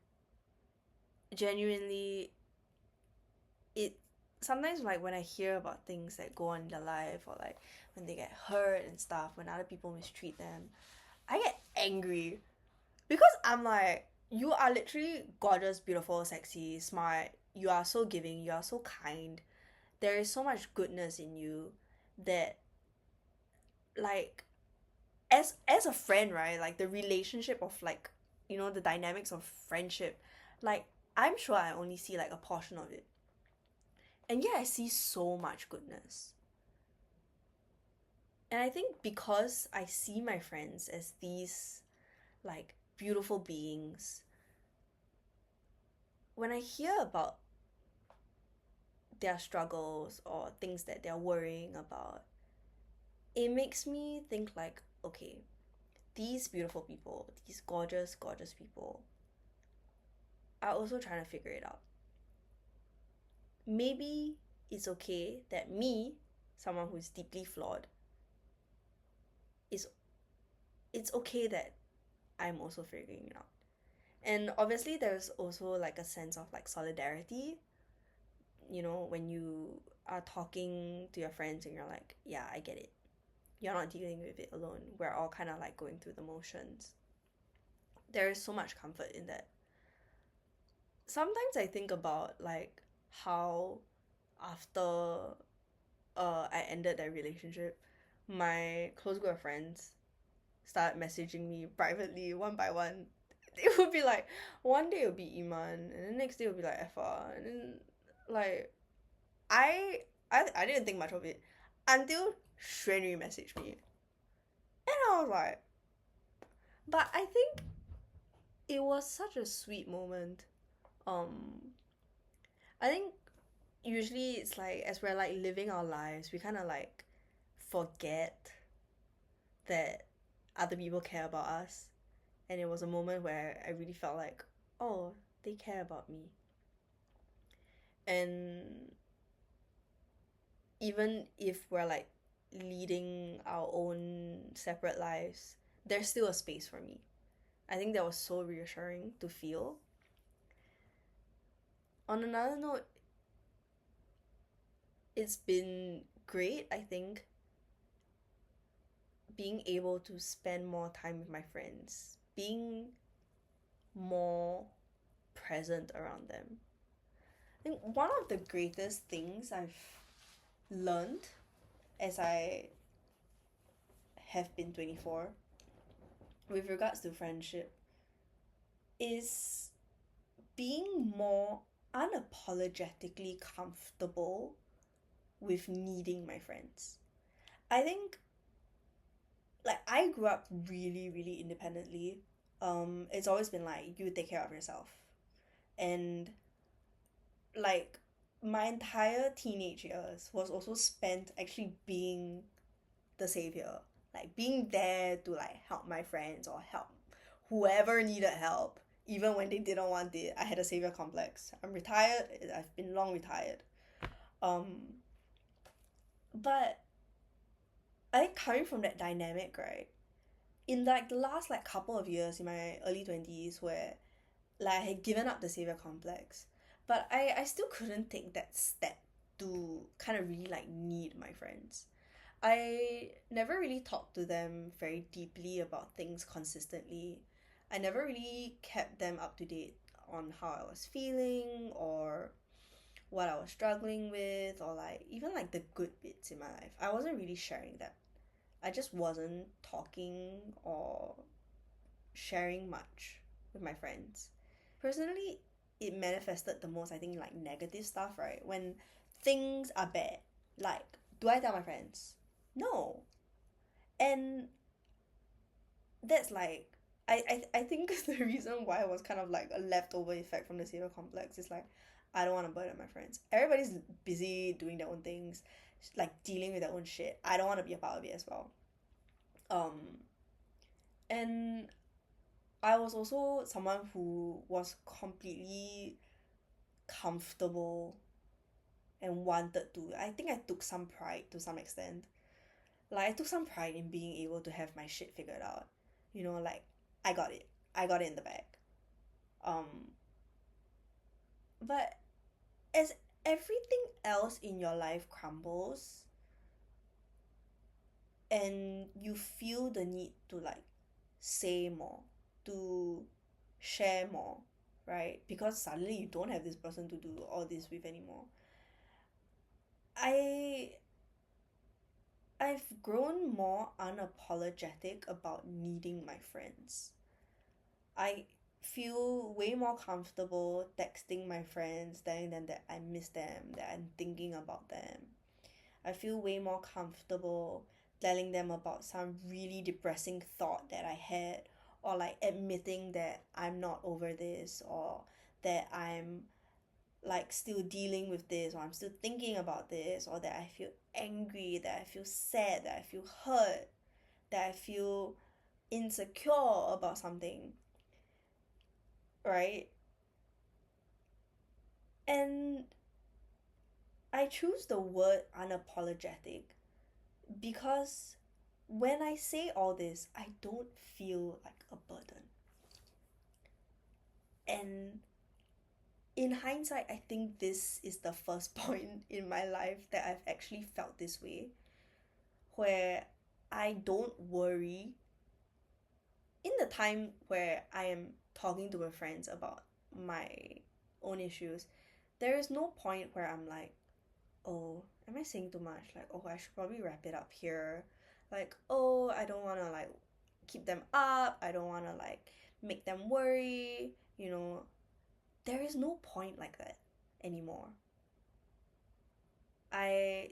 genuinely, it sometimes like when I hear about things that go on in their life, or like when they get hurt and stuff, when other people mistreat them, I get angry because I'm like, you are literally gorgeous, beautiful, sexy, smart. You are so giving, you are so kind. There is so much goodness in you that, like, as a friend, right? Like the relationship of, like, the dynamics of friendship, like, I'm sure I only see like a portion of it. And yet I see so much goodness. And I think because I see my friends as these like beautiful beings, when I hear about their struggles or things that they're worrying about, it makes me think like, okay, these beautiful people, these gorgeous, gorgeous people are also trying to figure it out. Maybe it's okay that me, someone who's deeply flawed, is it's okay that I'm also figuring it out. And obviously there's also like a sense of like solidarity, when you are talking to your friends and you're like, yeah, I get it. You're not dealing with it alone. We're all kind of like going through the motions. There is so much comfort in that. Sometimes I think about like how after I ended that relationship, my close group of friends started messaging me privately one by one. It would be like, one day it would be Iman, and the next day it would be like Effa, and then like I didn't think much of it until Xuanyu messaged me, and I was like, but I think it was such a sweet moment. Um, I think usually it's like as we're like living our lives, we kind of like forget that other people care about us, and it was a moment where I really felt like, oh, they care about me. And even if we're like leading our own separate lives, there's still a space for me. I think that was so reassuring to feel. On another note, it's been great, I think, being able to spend more time with my friends, being more present around them. I think one of the greatest things I've learned as I have been 24 with regards to friendship is being more unapologetically comfortable with needing my friends. I think like I grew up really, really independently. It's always been like you take care of yourself. And like my entire teenage years was also spent actually being the savior, like being there to like help my friends or help whoever needed help, even when they didn't want it. I had a savior complex. I'm retired. I've been long retired. Um, but I think coming from that dynamic, right? In like the last like couple of years in my early 20s, where like I had given up the savior complex, but I still couldn't take that step to kind of really like need my friends. I never really talked to them very deeply about things consistently. I never really kept them up to date on how I was feeling or what I was struggling with, or like even like the good bits in my life. I wasn't really sharing that. I just wasn't talking or sharing much with my friends. Personally, it manifested the most, I think, like negative stuff, right? When things are bad, like, do I tell my friends? No. And that's like, I think the reason why it was kind of like a leftover effect from the savior complex is like, I don't want to burden my friends. Everybody's busy doing their own things, like dealing with their own shit. I don't want to be a part of it as well. Um, And I was also someone who was completely comfortable and wanted to. I think I took some pride to some extent. Like I took some pride in being able to have my shit figured out. You know, like I got it. I got it in the bag. Um, but as everything else in your life crumbles and you feel the need to like say more, to share more, right? Because suddenly you don't have this person to do all this with anymore. I I've grown more unapologetic about needing my friends. I feel way more comfortable texting my friends, telling them that I miss them, that I'm thinking about them. I feel way more comfortable telling them about some really depressing thought that I had, or like admitting that I'm not over this, or that I'm like still dealing with this, or I'm still thinking about this, or that I feel angry, that I feel sad, that I feel hurt, that I feel insecure about something, right? And I choose the word unapologetic because when I say all this, I don't feel like a burden. And in hindsight, I think this is the first point in my life that I've actually felt this way, where I don't worry in the time where I am talking to my friends about my own issues. There is no point where I'm like, oh, am I saying too much? Like, oh, I should probably wrap it up here. Like, oh, I don't want to like keep them up. I don't want to like make them worry. You know, there is no point like that anymore. I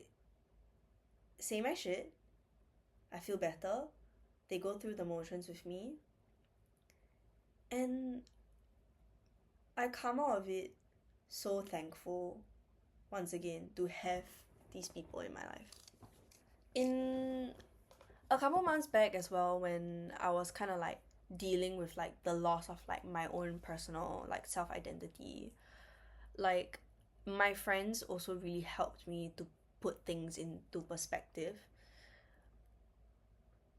say my shit. I feel better. They go through the motions with me. And I come out of it so thankful once again to have these people in my life. In a couple months back as well, when I was kind of like dealing with like the loss of like my own personal like self identity, like my friends also really helped me to put things into perspective.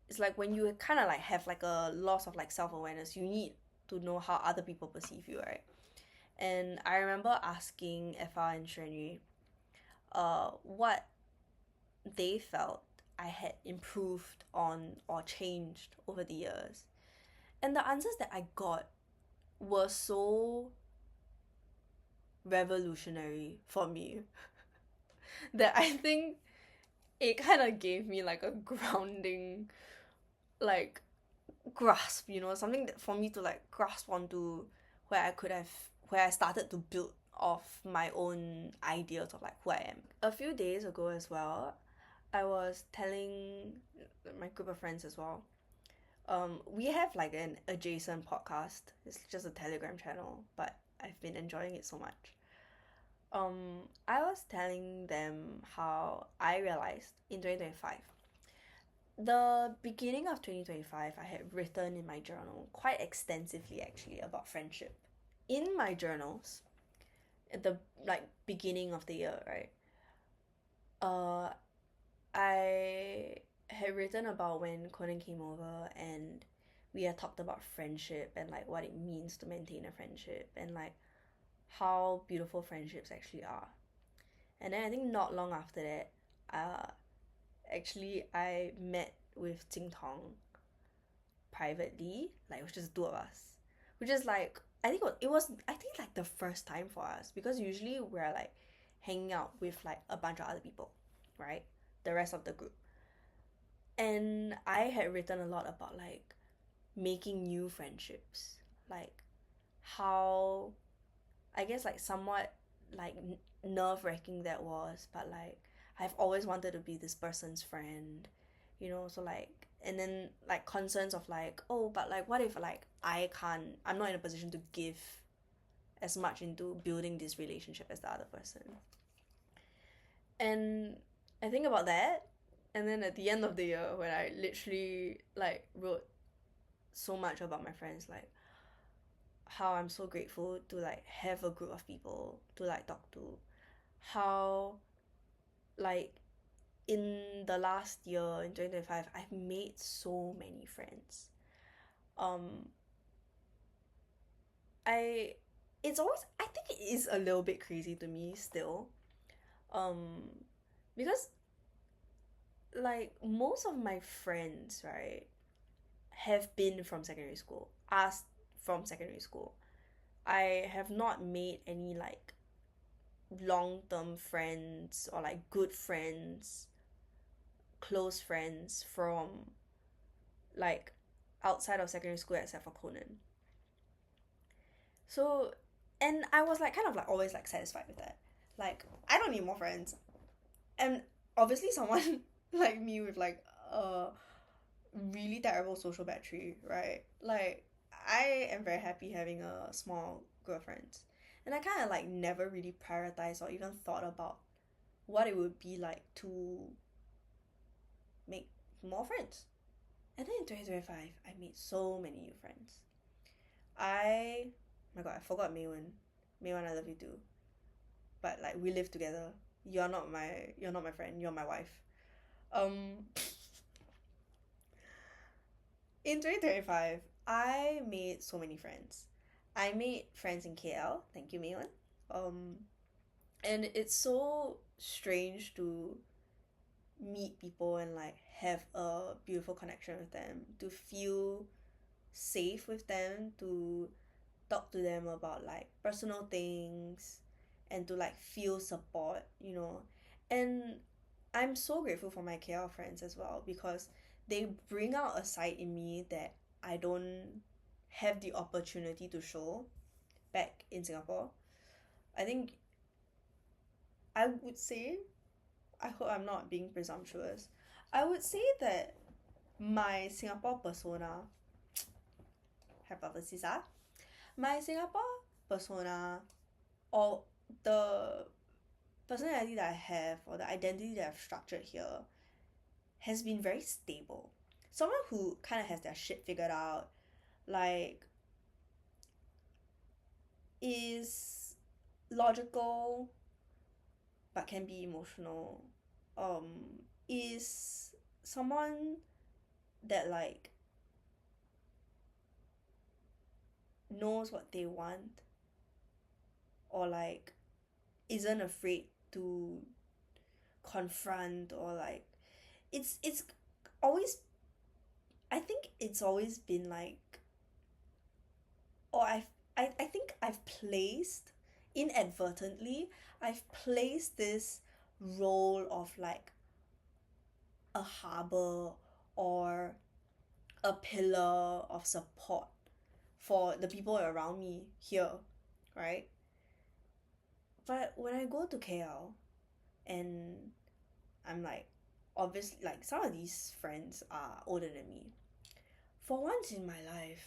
It's like when you kind of like have like a loss of like self awareness, you need to know how other people perceive you, right? And I remember asking Effa and Shrenyu what they felt I had improved on or changed over the years. And the answers that I got were so revolutionary for me that I think it kind of gave me like a grounding, like grasp, you know, something that for me to like grasp onto where I could have, where I started to build off my own ideas of like who I am. A few days ago as well, I was telling my group of friends as well. We have like an adjacent podcast. It's just a Telegram channel, but I've been enjoying it so much. I was telling them how I realized in 2025, the beginning of 2025, I had written in my journal quite extensively actually about friendship. In my journals, at the like beginning of the year, right? Uh, I had written about when Conan came over and we had talked about friendship and like what it means to maintain a friendship and like how beautiful friendships actually are. And then I think not long after that, uh, actually I met with Jing Tong privately, like it was just two of us, which is like it was I think like the first time for us because usually we're like hanging out with like a bunch of other people, right? The rest of the group. And I had written a lot about like making new friendships, like how I guess like somewhat like nerve wracking that was, but like I've always wanted to be this person's friend, you know. So like, and then like concerns of like, oh, but like, what if like I'm not in a position to give as much into building this relationship as the other person. And I think about that, and then at the end of the year when I literally like wrote so much about my friends, like how I'm so grateful to like have a group of people to like talk to, how like in the last year in 2025 I've made so many friends. um I it's always, I think it is a little bit crazy to me still, um because like most of my friends, right, have been from secondary school, us from secondary school. I have not made any like long term friends or like good friends, close friends from like outside of secondary school except for Conan. So, and I was like kind of like always like satisfied with that. Like, I don't need more friends. And obviously, someone like me with like a really terrible social battery, right? Like, I am very happy having a small group of friends. And I kind of like never really prioritized or even thought about what it would be like to make more friends. And then in 2025, I made so many new friends. I, my god, I forgot Maywen. Maywen, I love you too. But like we live together. You're not my friend. You're my wife. Um, in 2025, I made so many friends. I made friends in KL. Thank you, Maywen. Um, and it's so strange to meet people and like have a beautiful connection with them, to feel safe with them, to talk to them about like personal things and to like feel support, you know. And I'm so grateful for my KL friends as well because they bring out a side in me that I don't have the opportunity to show back in Singapore. I think I would say, I hope I'm not being presumptuous, I would say that my Singapore persona, hypothesis my Singapore persona, or the personality that I have or the identity that I've structured here has been very stable. Someone who kind of has their shit figured out, like is logical but can be emotional, is someone that like knows what they want or like isn't afraid to confront or like it's always, I think it's always been like, or I think I've placed inadvertently, I've placed this role of like a harbor or a pillar of support for the people around me here, right? But when I go to KL and I'm like, obviously, like some of these friends are older than me. For once in my life,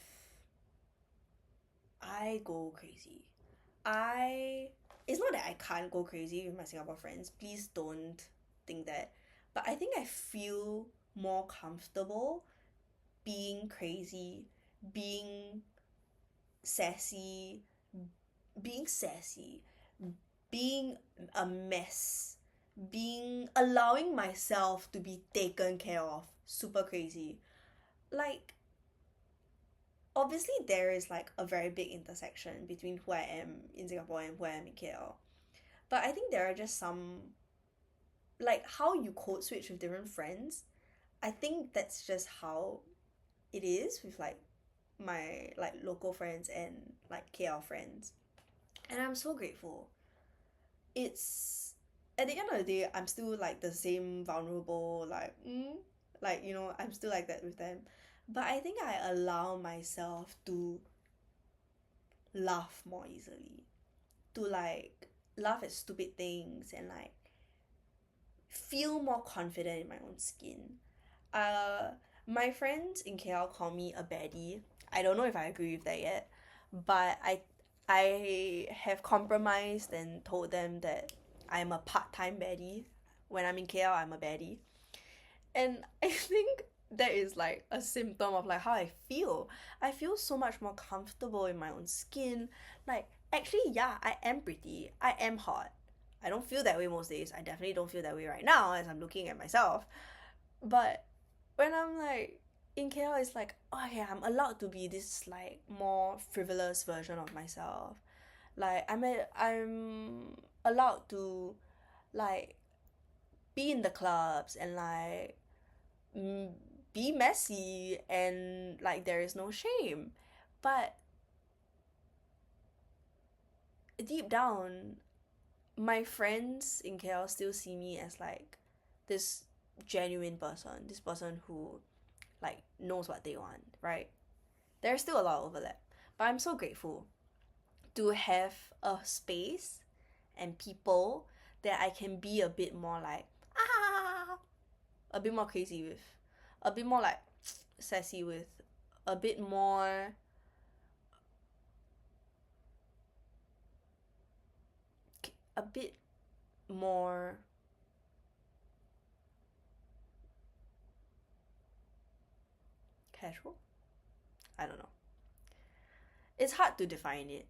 I go crazy. I It's not that I can't go crazy with my Singapore friends. Please don't think that. But I think I feel more comfortable being crazy, being sassy, being sassy, being a mess, being allowing myself to be taken care of, super crazy. Like obviously there is like a very big intersection between who I am in Singapore and who I am in KL. But I think there are just some, like how you code switch with different friends. I think that's just how it is with like my like local friends and like KL friends. And I'm so grateful. It's at the end of the day, I'm still like the same vulnerable, like like you know, I'm still like that with them. But I think I allow myself to laugh more easily, to like laugh at stupid things and like feel more confident in my own skin. Uh, my friends in KL call me a baddie. I don't know if I agree with that yet, but I have compromised and told them that I'm a part-time baddie. When I'm in KL, I'm a baddie. And I think that is like a symptom of like how I feel. I feel so much more comfortable in my own skin. Like, actually, yeah, I am pretty. I am hot. I don't feel that way most days. I definitely don't feel that way right now as I'm looking at myself. But when I'm like in KL, it's like, oh, okay, I'm allowed to be this like more frivolous version of myself. Like I'm allowed to like be in the clubs and like mm, be messy and like there is no shame. But deep down, my friends in KL still see me as like this genuine person, this person who like knows what they want, right? There's still a lot of overlap, but I'm so grateful to have a space and people that I can be a bit more like a bit more crazy with, a bit more like sassy with, a bit more a bit more casual. I don't know. It's hard to define it.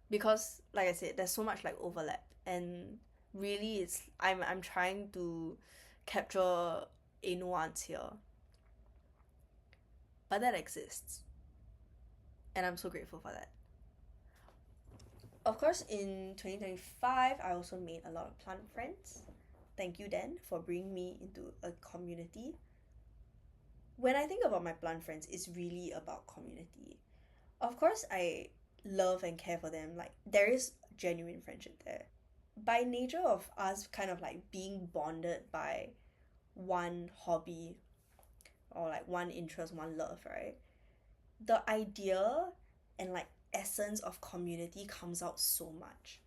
Because like I said, there's so much like overlap, and really, I'm trying to capture a nuance here, but that exists, and I'm so grateful for that. Of course, in 2025, I also made a lot of plant friends. Thank you, Dan, for bringing me into a community. When I think about my plant friends, it's really about community. Of course, I love and care for them. Like, there is genuine friendship there. By nature of us kind of like being bonded by one hobby or like one interest, one love, right? The idea and like essence of community comes out so much.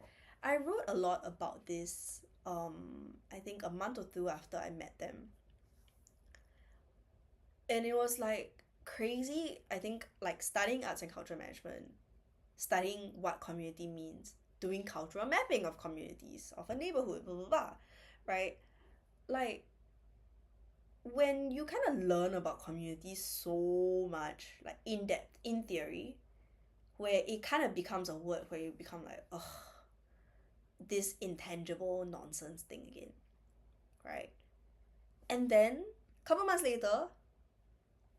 I wrote a lot about this I think a month or two after I met them. And it was like crazy, I think, like studying arts and cultural management, studying what community means, doing cultural mapping of communities, of a neighborhood, blah blah blah, right? Like when you kind of learn about communities so much, like in depth, in theory, where it kind of becomes a word where you become like, ugh, this intangible nonsense thing again, right? And then a couple months later,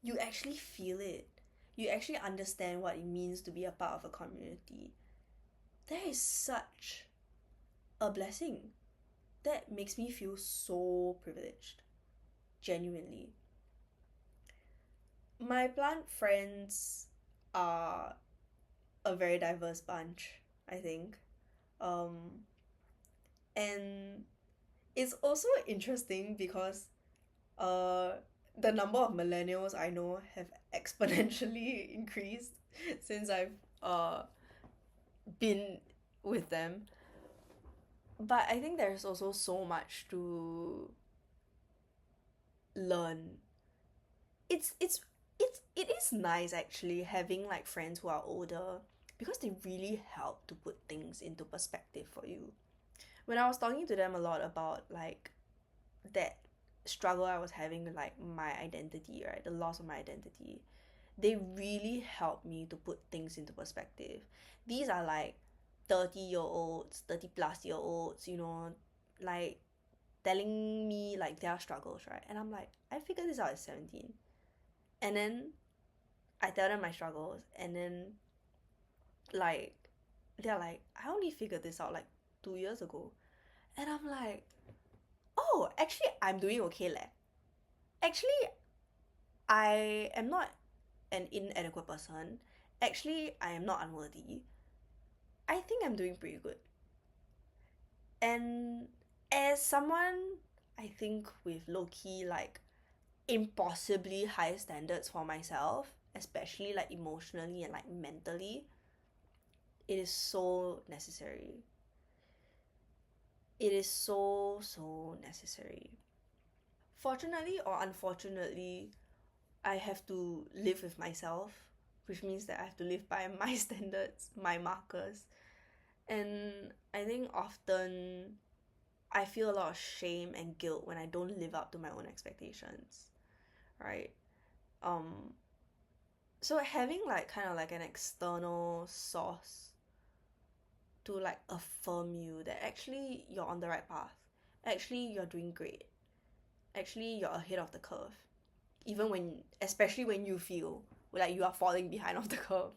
you actually feel it. You actually understand what it means to be a part of a community. That is such a blessing. That makes me feel so privileged, genuinely. My plant friends are a very diverse bunch, I think. Um, and it's also interesting because uh, the number of millennials I know have exponentially increased since I've been with them. But I think there's also so much to learn. It is nice actually having like friends who are older because they really help to put things into perspective for you. When I was talking to them a lot about like that struggle I was having with like my identity, right? The loss of my identity. They really helped me to put things into perspective. These are like 30-year-olds, 30 plus year olds, like telling me like their struggles, right? And I'm like, I figured this out at 17. And then I tell them my struggles, and then like they're like, I only figured this out like 2 years ago. And I'm like, oh, actually, I'm doing okay, leh. Actually, I am not an inadequate person. Actually, I am not unworthy. I think I'm doing pretty good. And as someone, I think, with low key, like, impossibly high standards for myself, especially like emotionally and like mentally, it is so necessary. It is so, so necessary. Fortunately or unfortunately, I have to live with myself, which means that I have to live by my standards, my markers. And I think often I feel a lot of shame and guilt when I don't live up to my own expectations. right? So having like kind of like an external source to like affirm you that actually you're on the right path, actually you're doing great, actually you're ahead of the curve, even when, especially when you feel like you are falling behind of the curve,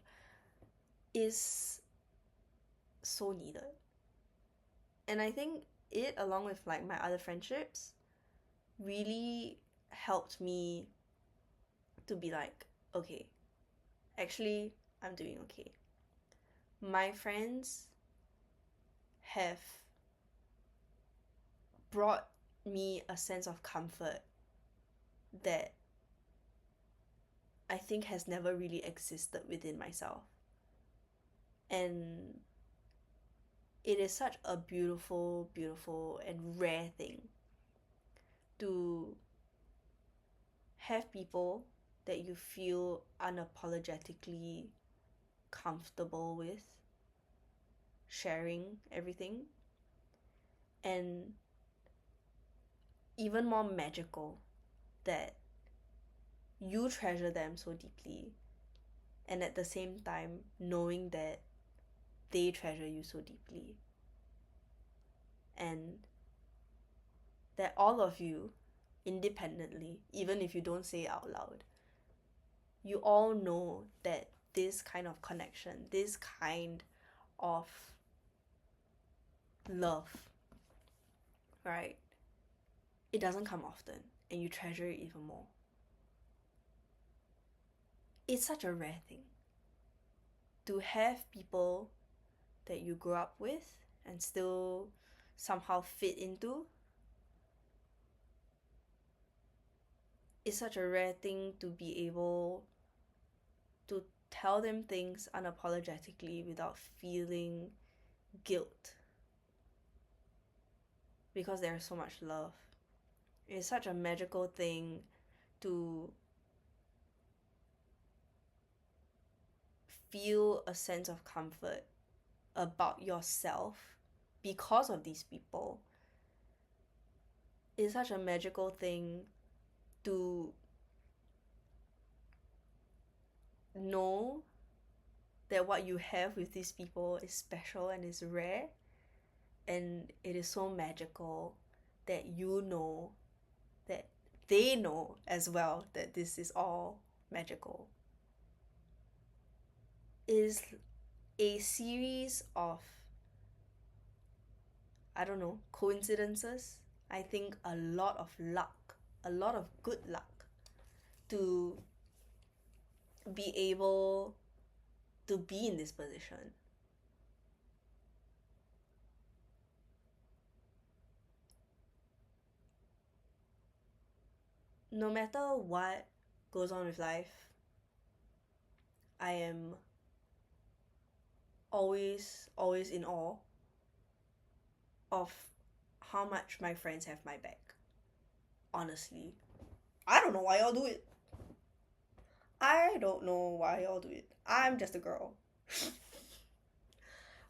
is so needed. And I think it, along with like my other friendships, really helped me to be like, okay, actually I'm doing okay. My friends have brought me a sense of comfort that I think has never really existed within myself. And it is such a beautiful, beautiful, and rare thing to have people that you feel unapologetically comfortable with sharing everything, and even more magical that you treasure them so deeply, and at the same time knowing that they treasure you so deeply, and that all of you independently, even if you don't say it out loud, you all know that this kind of connection, this kind of love, right, it doesn't come often, and you treasure it even more. It's such a rare thing to have people that you grew up with and still somehow fit into. It's such a rare thing to be able to tell them things unapologetically without feeling guilt, because there's so much love. It's such a magical thing to feel a sense of comfort about yourself because of these people. It's such a magical thing to know that what you have with these people is special and is rare, and it is so magical that you know that they know as well that this is all magical. It is a series of, I don't know, coincidences. I think a lot of luck, a lot of good luck to be able to be in this position. No matter what goes on with life, I am always in awe of how much my friends have my back. Honestly, I don't know why y'all do it. I don't know why y'all do it. I'm just a girl.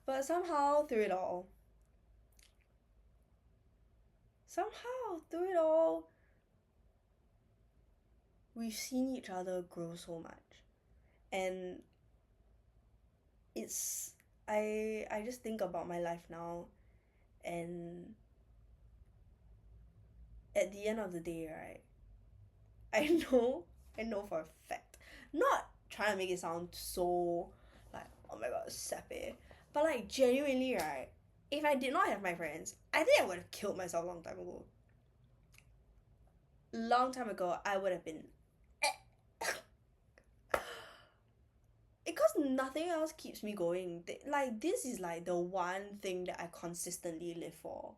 But somehow through it all, we've seen each other grow so much. And it's, I just think about my life now, and at the end of the day, right, I know, I know for a fact, not trying to make it sound so like, oh my god, sappy, but like genuinely, right, if I did not have my friends, I think I would have killed myself a long time ago. Long time ago, I would have been because nothing else keeps me going. Like, this is like the one thing that I consistently live for.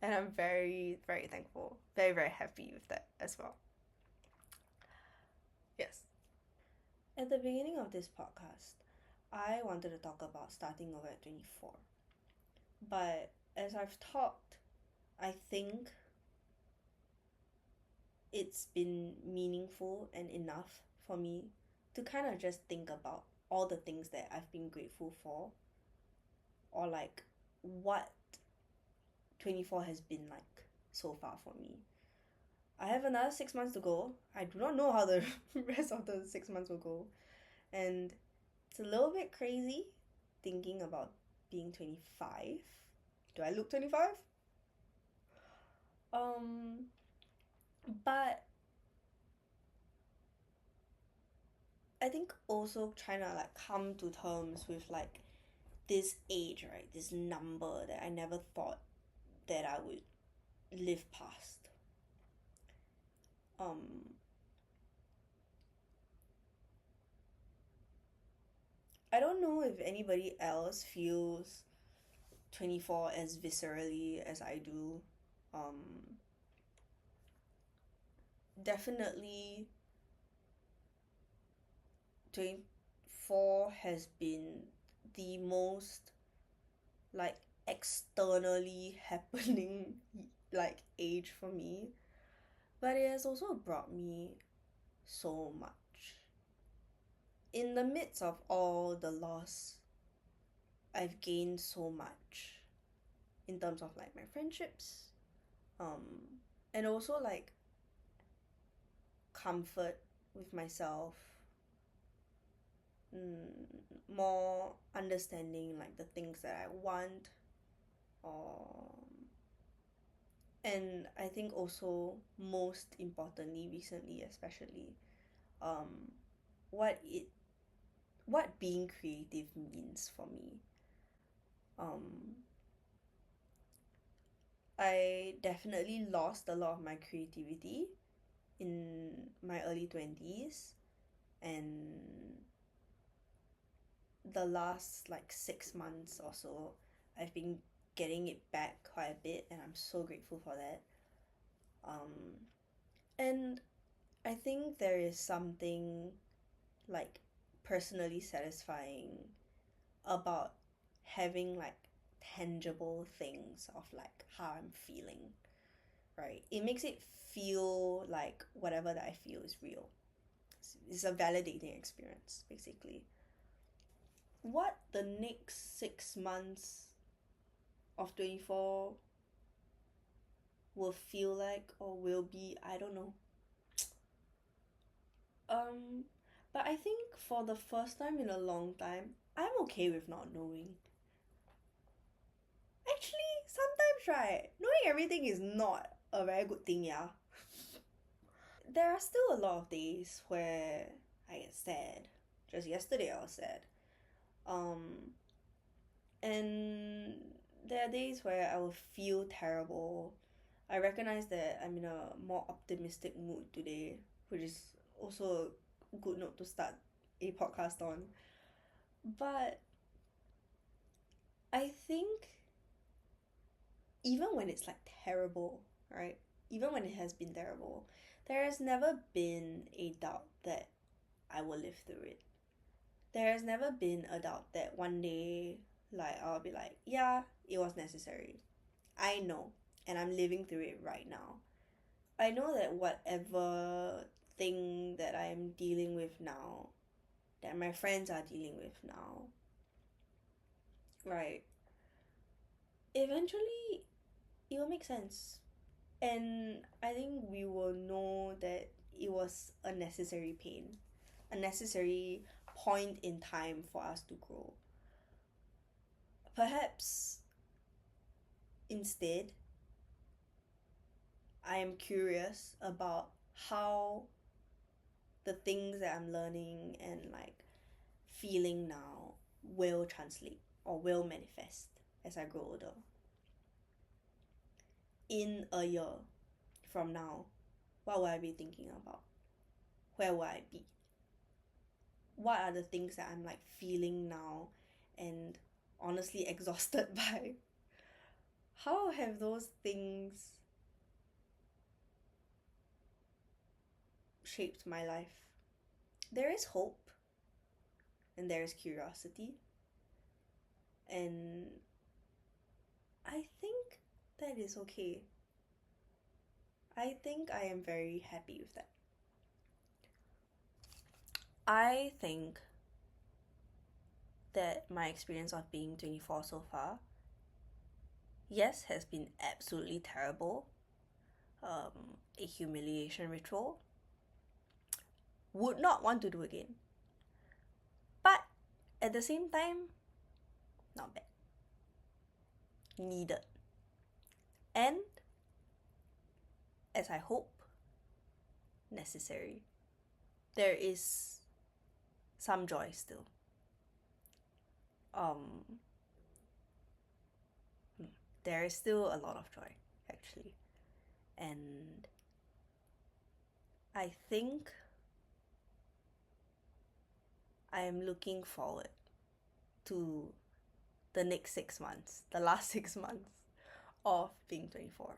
And I'm very, very thankful. Very, very happy with that as well. Yes. At the beginning of this podcast, I wanted to talk about starting over at 24. But as I've talked, I think it's been meaningful and enough for me to kind of just think about all the things that I've been grateful for, or like what 24 has been like so far for me. I have another 6 months to go. I do not know how the rest of the 6 months will go. And it's a little bit crazy thinking about being 25. Do I look 25? But I think also trying to like come to terms with like this age, right? This number that I never thought that I would live past. I don't know if anybody else feels 24 as viscerally as I do. Definitely 24 has been the most like externally happening like age for me, but it has also brought me so much. In the midst of all the loss, I've gained so much in terms of like my friendships, and also like comfort with myself, more understanding like the things that I want, and I think also most importantly recently especially, um, what it what being creative means for me. Um, I definitely lost a lot of my creativity in my early 20s, and the last like 6 months or so, I've been getting it back quite a bit, and I'm so grateful for that. And I think there is something like personally satisfying about having like tangible things of like how I'm feeling, right? It makes it feel like whatever that I feel is real. It's a validating experience, basically. What the next 6 months of 24 will feel like or will be, I don't know. Um, but I think for the first time in a long time, I'm okay with not knowing. Actually, sometimes, right, knowing everything is not a very good thing, yeah. There are still a lot of days where I get sad. Just yesterday I was sad. Um, and there are days where I will feel terrible. I recognize that I'm in a more optimistic mood today, which is also a good note to start a podcast on. But I think even when it's like terrible, right? Even when it has been terrible, there has never been a doubt that I will live through it. There has never been a doubt that one day, like, I'll be like, yeah, it was necessary. I know, and I'm living through it right now. I know that whatever thing that I'm dealing with now, that my friends are dealing with now, right, eventually it will make sense. And I think we will know that it was a necessary pain, a necessary point in time for us to grow. Perhaps instead, I am curious about how the things that I'm learning and like feeling now will translate or will manifest as I grow older. In a year from now, what will I be thinking about? Where will I be? What are the things that I'm like feeling now and honestly exhausted by? How have those things shaped my life? There is hope and there is curiosity, and I think that is okay. I think I am very happy with that. I think that my experience of being 24 so far, yes, has been absolutely terrible. a humiliation ritual. Would not want to do again. But at the same time, not bad. Needed. And, as I hope, necessary. There is some joy still. There is still a lot of joy, actually. And I think I am looking forward to the next 6 months, the last 6 months of being 24.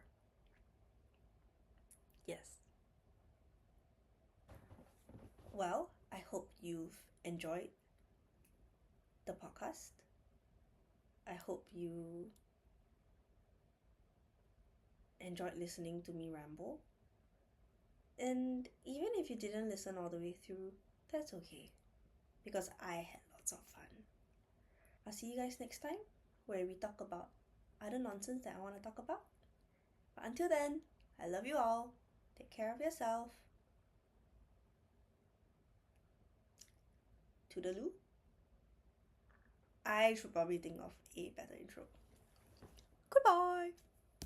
Yes. Well, I hope you've enjoyed the podcast. I hope you enjoyed listening to me ramble. And even if you didn't listen all the way through, that's okay. Because I had lots of fun. I'll see you guys next time, where we talk about other nonsense that I want to talk about. But until then, I love you all. Take care of yourself. Toodaloo. I should probably think of a better intro. Goodbye.